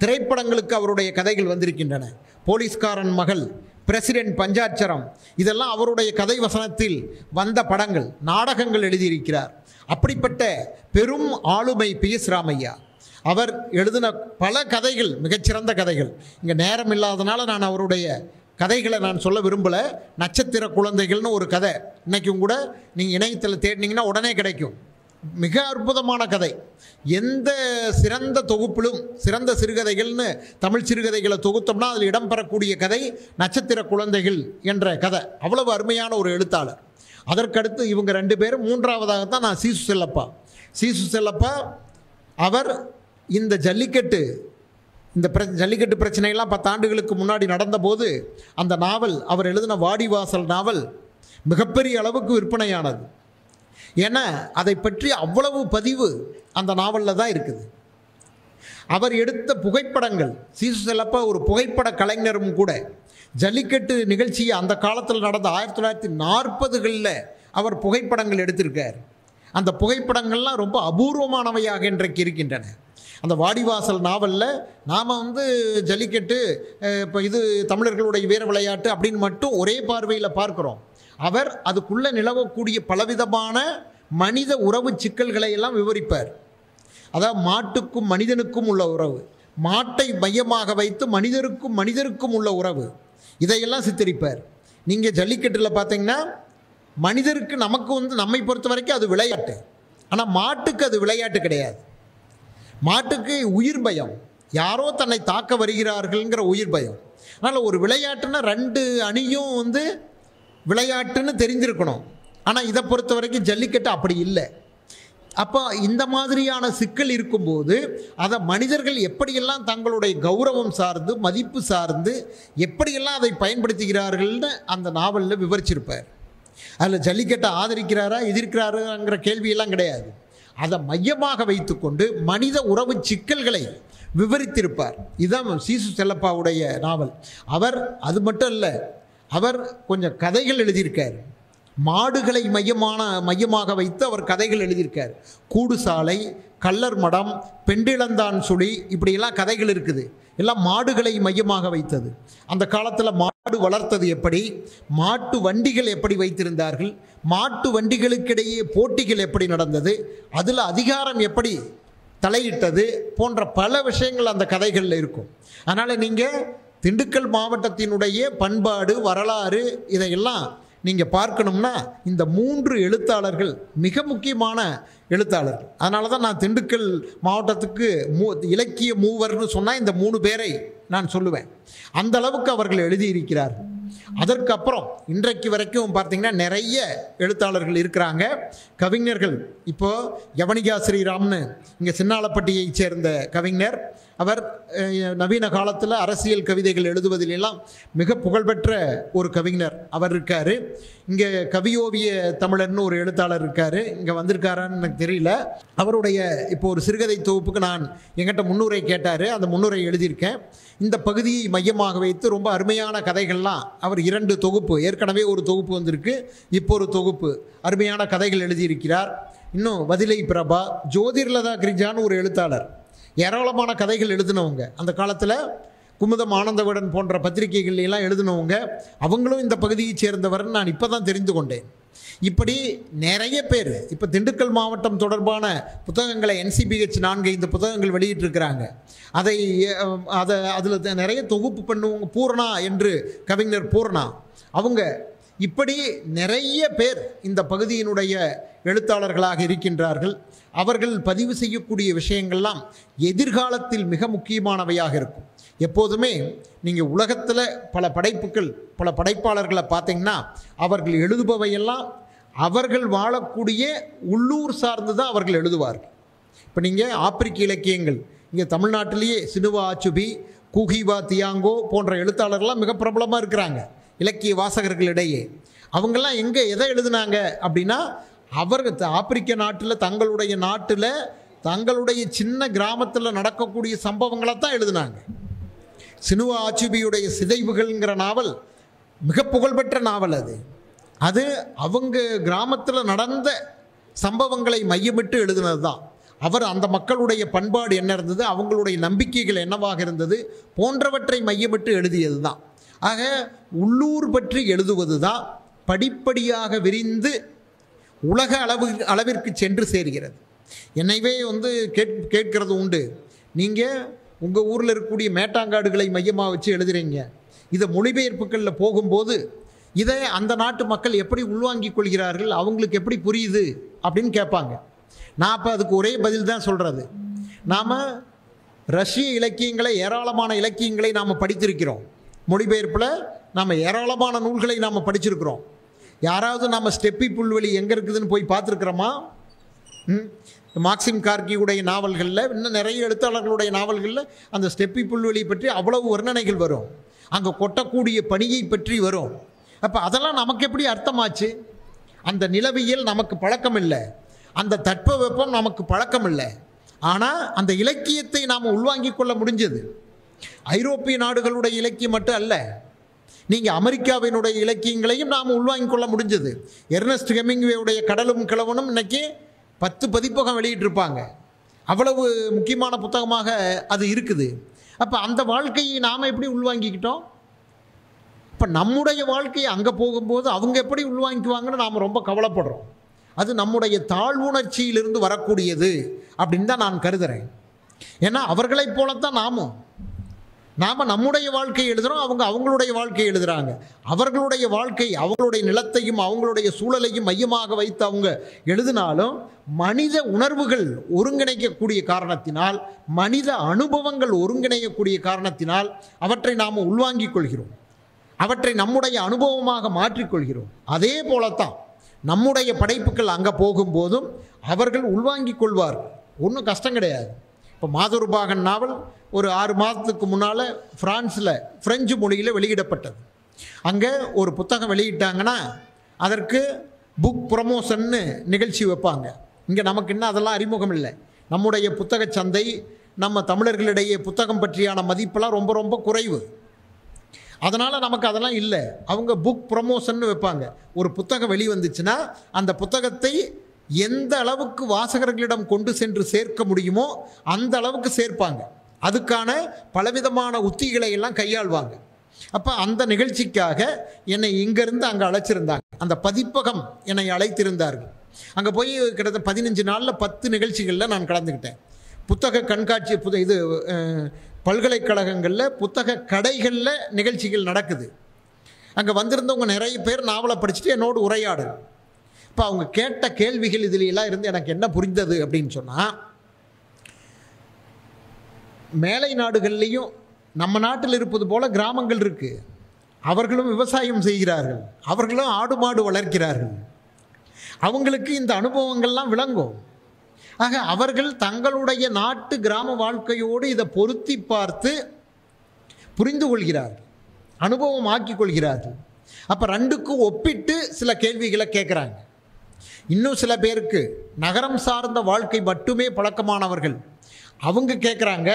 திரைப்படங்களுக்கு அவருடைய கதைகள் வந்திருக்கின்றன. போலீஸ்காரன் மகள், பிரசிடென்ட் பஞ்சாட்சரம், இதெல்லாம் அவருடைய கதை வசனத்தில் வந்த படங்கள், நாடகங்கள் எழுதியிருக்கிறார். அப்படிப்பட்ட பெரும் ஆளுமை PS ராமையா. அவர் எழுதின பல கதைகள் மிகச்சிறந்த கதைகள். இங்கே நேரம் இல்லாதனால நான் அவருடைய கதைகளை நான் சொல்ல விரும்பலை. நட்சத்திர குழந்தைகள்னு ஒரு கதை இன்றைக்கும் கூட நீங்கள் இணையத்தில் தேடினீங்கன்னா உடனே கிடைக்கும். மிக அற்புதமான கதை. எந்த சிறந்த தொகுப்பிலும் சிறந்த சிறுகதைகள்னு தமிழ் சிறுகதைகளை தொகுத்தோம்னா அதில் இடம்பெறக்கூடிய கதை நட்சத்திர குழந்தைகள் என்ற கதை. அவ்வளவு அருமையான ஒரு எழுத்தாளர். அதற்கடுத்து இவங்க 2 பேரும். மூன்றாவதாகத்தான் நான் சீசு செல்லப்பா. அவர் இந்த ஜல்லிக்கட்டு பிரச்சனையெல்லாம் 10 ஆண்டுகளுக்கு முன்னாடி நடந்தபோது அந்த நாவல், அவர் எழுதின வாடிவாசல் நாவல் மிகப்பெரிய அளவுக்கு விற்பனையானது. ஏன்னா அதை பற்றி அவ்வளவு பதிவு அந்த நாவலில் தான் இருக்குது. அவர் எடுத்த புகைப்படங்கள், சீசு செல்லப்பா ஒரு புகைப்பட கலைஞரும் கூட. ஜல்லிக்கட்டு நிகழ்ச்சியை அந்த காலத்தில் நடந்த 1940களில் அவர் புகைப்படங்கள் எடுத்திருக்கார். அந்த புகைப்படங்கள்லாம் ரொம்ப அபூர்வமானவையாக இன்றைக்கு இருக்கின்றன. அந்த வாடிவாசல் நாவலில் நாம் ஜல்லிக்கட்டு இப்போ இது தமிழர்களுடைய வீர விளையாட்டு அப்படின்னு மட்டும் ஒரே பார்வையில் பார்க்குறோம். அவர் அதுக்குள்ளே நிலவக்கூடிய பலவிதமான மனித உறவு சிக்கல்களை எல்லாம் விவரிப்பார். அதாவது மாட்டுக்கும் மனிதனுக்கும் உள்ள உறவு, மாட்டை மையமாக வைத்து மனிதருக்கும் உள்ள உறவு, இதையெல்லாம் சித்தரிப்பார். நீங்கள் ஜல்லிக்கட்டில் பார்த்தீங்கன்னா மனிதருக்கு நமக்கு நம்மை பொறுத்த வரைக்கும் அது விளையாட்டு. ஆனால் மாட்டுக்கு அது விளையாட்டு கிடையாது. மாட்டுக்கு உயிர் பயம், யாரோ தன்னை தாக்க வருகிறார்கள்ங்கிற உயிர் பயம். அதனால் ஒரு விளையாட்டுன்னா 2 அணியும் விளையாட்டுன்னு தெரிஞ்சிருக்கணும். ஆனால் இதை பொறுத்த வரைக்கும் ஜல்லிக்கட்டு அப்படி இல்லை. அப்போ இந்த மாதிரியான சிக்கல் இருக்கும்போது அதை மனிதர்கள் எப்படியெல்லாம் தங்களுடைய கௌரவம் சார்ந்து மதிப்பு சார்ந்து எப்படியெல்லாம் அதை பயன்படுத்துகிறார்கள்னு அந்த நாவலில் விவரிச்சிருப்பார். அதில் ஜல்லிக்கட்டை ஆதரிக்கிறாரா எதிர்க்கிறாருங்கிற கேள்வியெல்லாம் கிடையாது. அதை மையமாக வைத்துக்கொண்டு மனித உறவு சிக்கல்களை விவரித்திருப்பார். இதுதான் சீசு செல்லப்பாவுடைய நாவல். அவர் அது மட்டும் இல்லை, அவர் கொஞ்சம் கதைகள் எழுதியிருக்கார். மாடுகளை மையமாக வைத்து அவர் கதைகள் எழுதியிருக்கார். கூடுசாலை, கள்ளர் மடம், பெண்டிளந்தான் சுழி, இப்படியெல்லாம் கதைகள் இருக்குது. எல்லாம் மாடுகளை மையமாக வைத்தது. அந்த காலத்தில் மாடு வளர்த்தது எப்படி, மாட்டு வண்டிகள் எப்படி வைத்திருந்தார்கள், மாட்டு வண்டிகளுக்கிடையே போட்டிகள் எப்படி நடந்தது, அதில் அதிகாரம் எப்படி தலையிட்டது போன்ற பல விஷயங்கள் அந்த கதைகளில் இருக்கும். அதனால் நீங்கள் திண்டுக்கல் மாவட்டத்தினுடைய பண்பாடு, வரலாறு இதையெல்லாம் நீங்கள் பார்க்கணும்னா இந்த 3 எழுத்தாளர்கள் மிக முக்கியமான எழுத்தாளர்கள். அதனால தான் நான் திண்டுக்கல் மாவட்டத்துக்கு இலக்கிய மூவர்னு சொன்னால் இந்த 3 பேரை நான் சொல்லுவேன். அந்த அளவுக்கு அவர்கள் எழுதியிருக்கிறார்கள். அதற்கப்புறம் இன்றைக்கு வரைக்கும் பார்த்திங்கன்னா நிறைய எழுத்தாளர்கள் இருக்கிறாங்க, கவிஞர்கள். இப்போது யவனிகா ஸ்ரீராம்னு இங்கே சின்னாலப்பட்டியைச் சேர்ந்த கவிஞர். அவர் நவீன காலத்தில் அரசியல் கவிதைகள் எழுதுவதிலெல்லாம் மிக புகழ்பெற்ற ஒரு கவிஞர் அவர் இருக்கார். இங்கே கவியோவிய தமிழர்னு ஒரு எழுத்தாளர் இருக்கார். இங்கே வந்திருக்காரான்னு எனக்கு தெரியல. அவருடைய இப்போ ஒரு சிறுகதை தொகுப்புக்கு நான் எங்கிட்ட முன்னுரை கேட்டார். அந்த முன்னுரை எழுதியிருக்கேன். இந்த பகுதியை மையமாக வைத்து ரொம்ப அருமையான கதைகள்லாம் அவர் 2 தொகுப்பு, ஏற்கனவே ஒரு தொகுப்பு வந்திருக்கு, இப்போ ஒரு தொகுப்பு அருமையான கதைகள் எழுதியிருக்கிறார். இன்னும் வதிலை பிரபா, ஜோதிர்லதா கிரிஜான்னு ஒரு எழுத்தாளர், ஏராளமான கதைகள் எழுதினவங்க. அந்த காலத்தில் குமுதம், ஆனந்த விகடன் போன்ற பத்திரிகைகள்லாம் எழுதினவங்க. அவங்களும் இந்த பகுதியைச் சேர்ந்தவர்னு நான் இப்போ தான் தெரிந்து கொண்டேன். இப்படி நிறைய பேர் இப்போ திண்டுக்கல் மாவட்டம் தொடர்பான புத்தகங்களை NCBH 4-5 புத்தகங்கள் வெளியிட்டிருக்கிறாங்க. அதில் நிறைய தொகுப்பு பண்ணுவாங்க. பூர்ணா என்று கவிஞர் பூர்ணா அவங்க, இப்படி நிறைய பேர் இந்த பகுதியினுடைய எழுத்தாளர்களாக இருக்கின்றார்கள். அவர்கள் பதிவு செய்யக்கூடிய விஷயங்கள்லாம் எதிர்காலத்தில் மிக முக்கியமானவையாக இருக்கும். எப்போதுமே நீங்கள் உலகத்தில் பல படைப்புகள், பல படைப்பாளர்களை பார்த்தீங்கன்னா அவர்கள் எழுதுபவையெல்லாம் அவர்கள் வாழக்கூடிய உள்ளூர் சார்ந்து தான் அவர்கள் எழுதுவார்கள். இப்போ நீங்கள் ஆப்பிரிக்க இலக்கியங்கள், இங்கே தமிழ்நாட்டிலேயே சினுவா ஆச்சுபி, கூகிவா தியாங்கோ போன்ற எழுத்தாளர்கள்லாம் மிக பிரபலமாக இருக்கிறாங்க இலக்கிய வாசகர்களிடையே. அவங்கெல்லாம் எங்கே எதை எழுதுனாங்க அப்படின்னா, அவர்கள் ஆப்பிரிக்க நாட்டில் தங்களுடைய சின்ன கிராமத்தில் நடக்கக்கூடிய சம்பவங்களை தான் எழுதுனாங்க. சினுவா ஆச்சுபியுடைய சிதைவுகள்ங்கிற நாவல் மிக புகழ்பெற்ற நாவல். அது அவங்க கிராமத்தில் நடந்த சம்பவங்களை மையமிட்டு எழுதினது தான். அவர் அந்த மக்களுடைய பண்பாடு என்ன இருந்தது, அவங்களுடைய நம்பிக்கைகள் என்னவாக இருந்தது போன்றவற்றை மையமிட்டு எழுதியது தான். ஆக உள்ளூர் பற்றி எழுதுவது தான் படிப்படியாக விரிந்து உலக அளவிற்கு சென்று சேர்கிறது. என்னைவே கேட்கிறது உண்டு, நீங்கள் உங்கள் ஊரில் இருக்கக்கூடிய மேட்டாங்காடுகளை மையமாக வச்சு எழுதுகிறீங்க, இதை மொழிபெயர்ப்புகளில் போகும்போது இதை அந்த நாட்டு மக்கள் எப்படி உள்வாங்கிக் கொள்கிறார்கள், அவங்களுக்கு எப்படி புரியுது அப்படின்னு கேட்பாங்க. நான் அப்போ அதுக்கு ஒரே பதில் தான் சொல்கிறது. நாம் ரஷ்ய இலக்கியங்களை, ஏராளமான இலக்கியங்களை நாம் படித்திருக்கிறோம். மொழிபெயர்ப்பில் நாம் ஏராளமான நூல்களை நாம் படிச்சிருக்கிறோம். யாராவது நாம் ஸ்டெப்பி புல்வெளி எங்கே இருக்குதுன்னு போய் பார்த்துருக்குறோமா? மார்க்சிம் கார்கியுடைய நாவல்களில், இன்னும் நிறைய எழுத்தாளர்களுடைய நாவல்களில் அந்த ஸ்டெப்பி புல்வெளி பற்றி அவ்வளவு வர்ணனைகள் வரும். அங்கே கொட்டக்கூடிய பணியை பற்றி வரும். அப்போ அதெல்லாம் நமக்கு எப்படி அர்த்தமாச்சு? அந்த நிலவியல் நமக்கு பழக்கம் இல்லை, அந்த தட்பவெப்பம் நமக்கு பழக்கம் இல்லை. ஆனால் அந்த இலக்கியத்தை நாம் உள்வாங்கிக் கொள்ள முடிஞ்சது. ஐரோப்பிய நாடுகளுடைய இலக்கியம் மட்டும் அல்ல, நீங்கள் அமெரிக்காவினுடைய இலக்கியங்களையும் நாம் உள்வாங்கிக் கொள்ள முடிஞ்சது. எர்னஸ்ட் ஹெமிங்வேயுடைய கடலும் கிழவனும் இன்னைக்கு 10 பதிப்பகம் வெளியிட்டிருப்பாங்க. அவ்வளவு முக்கியமான புத்தகமாக அது இருக்குது. அப்போ அந்த வாழ்க்கையை நாம் எப்படி உள்வாங்கிக்கிட்டோம்? இப்போ நம்முடைய வாழ்க்கையை அங்கே போகும்போது அவங்க எப்படி உள்வாங்கிக்குவாங்கன்னு நாம் ரொம்ப கவலைப்படுறோம். அது நம்முடைய தாழ்வுணர்ச்சியிலிருந்து வரக்கூடியது அப்படின்னு தான் நான் கருதுகிறேன். ஏன்னா அவர்களைப் போலத்தான் நாம் நம்முடைய வாழ்க்கையை எழுதுகிறோம், அவங்க அவங்களுடைய வாழ்க்கையை எழுதுகிறாங்க. அவர்களுடைய வாழ்க்கை, அவங்களுடைய நிலத்தையும் அவங்களுடைய சூழலையும் மையமாக வைத்து அவங்க எழுதினாலும் மனித உணர்வுகள் ஒருங்கிணைக்கக்கூடிய காரணத்தினால், மனித அனுபவங்கள் ஒருங்கிணைக்கக்கூடிய காரணத்தினால் அவற்றை நாம் உள்வாங்கிக் கொள்கிறோம், அவற்றை நம்முடைய அனுபவமாக மாற்றிக்கொள்கிறோம். அதே போலத்தான் நம்முடைய படைப்புகள் அங்கே போகும்போதும் அவர்கள் உள்வாங்கிக் கொள்வார்கள். ஒன்றும் கஷ்டம் கிடையாது. இப்போ மாதுருபாகன் நாவல் ஒரு 6 மாதத்துக்கு முன்னால் ஃப்ரெஞ்சு மொழியில் வெளியிடப்பட்டது. அங்கே ஒரு புத்தகம் வெளியிட்டாங்கன்னா அதற்கு புக் ப்ரமோஷன்னு நிகழ்ச்சி வைப்பாங்க. இங்கே நமக்கு இன்னும் அதெல்லாம் அறிமுகம் இல்லை. நம்முடைய புத்தக சந்தை, நம்ம தமிழர்களிடையே புத்தகம் பற்றியான மதிப்பெல்லாம் ரொம்ப ரொம்ப குறைவு. அதனால் நமக்கு அதெல்லாம் இல்லை. அவங்க புக் ப்ரமோஷன்னு வைப்பாங்க. ஒரு புத்தகம் வெளிவந்துச்சுன்னா அந்த புத்தகத்தை எந்த அளவுக்கு வாசகர்களிடம் கொண்டு சென்று சேர்க்க முடியுமோ அந்த அளவுக்கு சேர்ப்பாங்க. அதுக்கான பலவிதமான உத்திகளை எல்லாம் கையாள்வாங்க. அப்போ அந்த நிகழ்ச்சிக்காக என்னை இங்கேருந்து அங்கே அழைச்சிருந்தாங்க. அந்த பதிப்பகம் என்னை அழைத்திருந்தார்கள். அங்கே போய் கிட்டத்தட்ட 15 நாளில் 10 நிகழ்ச்சிகளில் நான் கலந்துக்கிட்டேன். புத்தக கண்காட்சி, பல்கலைக்கழகங்களில் புத்தக கடைகளில் நிகழ்ச்சிகள் நடக்குது. அங்கே வந்திருந்தவங்க நிறைய பேர் நாவலை படிச்சுட்டு என்னோடு உரையாடு. இப்போ அவங்க கேட்ட கேள்விகள் இதிலெல்லாம் இருந்து எனக்கு என்ன புரிந்தது அப்படின்னு சொன்னால், மேலை நாடுகள்லேயும் நம்ம நாட்டில் இருப்பது போல் கிராமங்கள் இருக்குது. அவர்களும் விவசாயம் செய்கிறார்கள், அவர்களும் ஆடு மாடு வளர்க்கிறார்கள். அவங்களுக்கு இந்த அனுபவங்கள்லாம் விளங்கும். ஆக அவர்கள் தங்களுடைய நாட்டு கிராம வாழ்க்கையோடு இதை பொருத்தி பார்த்து புரிந்து கொள்கிறார்கள், அனுபவம் ஆக்கி கொள்கிறார்கள். அப்போ ரெண்டுக்கும் ஒப்பிட்டு சில கேள்விகளை கேட்குறாங்க. இன்னும் சில பேருக்கு நகரம் சார்ந்த வாழ்க்கை மட்டுமே பழக்கமானவர்கள், அவங்க கேட்குறாங்க,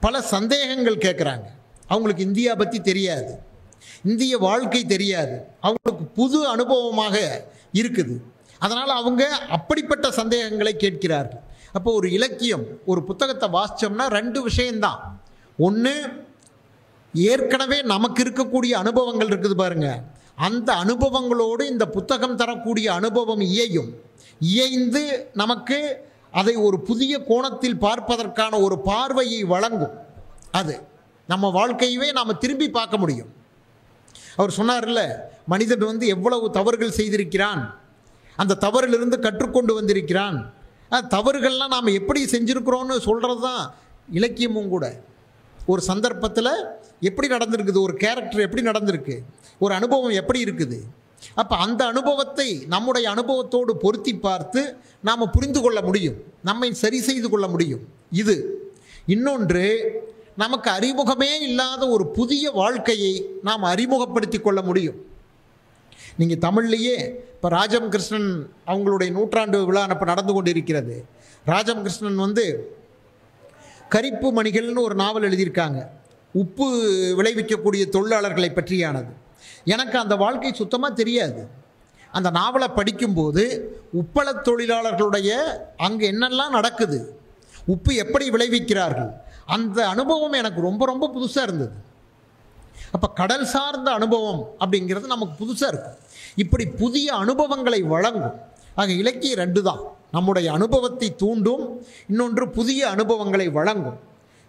பல சந்தேகங்கள் கேட்குறாங்க. அவங்களுக்கு இந்தியா பற்றி தெரியாது, இந்திய வாழ்க்கை தெரியாது, அவங்களுக்கு புது அனுபவமாக இருக்குது. அதனால் அவங்க அப்படிப்பட்ட சந்தேகங்களை கேட்கிறார்கள். அப்போ ஒரு இலக்கியம், ஒரு புத்தகத்தை வாசித்தோம்னா 2 விஷயந்தான். ஒன்று, ஏற்கனவே நமக்கு இருக்கக்கூடிய அனுபவங்கள் இருக்குது பாருங்கள், அந்த அனுபவங்களோடு இந்த புத்தகம் தரக்கூடிய அனுபவம் இயைந்து நமக்கு அதை ஒரு புதிய கோணத்தில் பார்ப்பதற்கான ஒரு பார்வையை வழங்கும். அது நம்ம வாழ்க்கையவே நாம் திரும்பி பார்க்க முடியும். அவர் சொன்னார்ல, மனிதன் எவ்வளவு தவறுகள் செய்திருக்கிறான், அந்த தவறிலிருந்து கற்றுக்கொண்டு வந்திருக்கிறான். தவறுகள்லாம் நாம் எப்படி செஞ்சுருக்கிறோன்னு சொல்கிறது தான் இலக்கியமும் கூட. ஒரு சந்தர்ப்பத்தில் எப்படி நடந்திருக்குது, ஒரு கேரக்டர் எப்படி நடந்திருக்கு, ஒரு அனுபவம் எப்படி இருக்குது. அப்போ அந்த அனுபவத்தை நம்முடைய அனுபவத்தோடு பொருத்தி பார்த்து நாம் புரிந்து கொள்ள முடியும், நம்மை சரி செய்து கொள்ள முடியும். இது இன்னொன்று, நமக்கு அறிமுகமே இல்லாத ஒரு புதிய வாழ்க்கையை நாம் அறிமுகப்படுத்தி கொள்ள முடியும். நீங்கள் தமிழ்லேயே இப்போ ராஜம் கிருஷ்ணன் அவங்களுடைய 100ஆண்டு விழா இப்போ நடந்து கொண்டு இருக்கிறது. ராஜம் கிருஷ்ணன் கரிப்பு மணிகள்னு ஒரு நாவல் எழுதியிருக்காங்க. உப்பு விளைவிக்கக்கூடிய தொழிலாளர்களை பற்றியானது. எனக்கு அந்த வாழ்க்கை சுத்தமாக தெரியாது. அந்த நாவலை படிக்கும்போது உப்பள தொழிலாளர்களுடைய அங்கே என்னெல்லாம் நடக்குது, உப்பு எப்படி விளைவிக்கிறார்கள், அந்த அனுபவம் எனக்கு ரொம்ப ரொம்ப புதுசாக இருந்தது. அப்போ கடல் சார்ந்த அனுபவம் அப்படிங்கிறது நமக்கு புதுசாக இருக்கும். இப்படி புதிய அனுபவங்களை வழங்கும். ஆக இலக்கியம் ரெண்டு தான், நம்முடைய அனுபவத்தை தூண்டும், இன்னொன்று புதிய அனுபவங்களை வழங்கும்.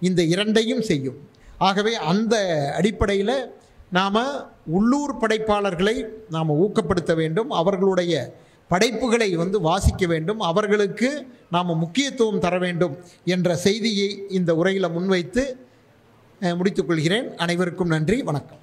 இந்த இரண்டையும் செய்யும். ஆகவே அந்த அடிப்படையில் நாம் உள்ளூர் படைப்பாளர்களை நாம் ஊக்கப்படுத்த வேண்டும். அவர்களுடைய படைப்புகளை வாசிக்க வேண்டும். அவர்களுக்கு நாம் முக்கியத்துவம் தர வேண்டும் என்ற செய்தியை இந்த உரையில் முன்வைத்து முடித்துக்கொள்கிறேன். அனைவருக்கும் நன்றி, வணக்கம்.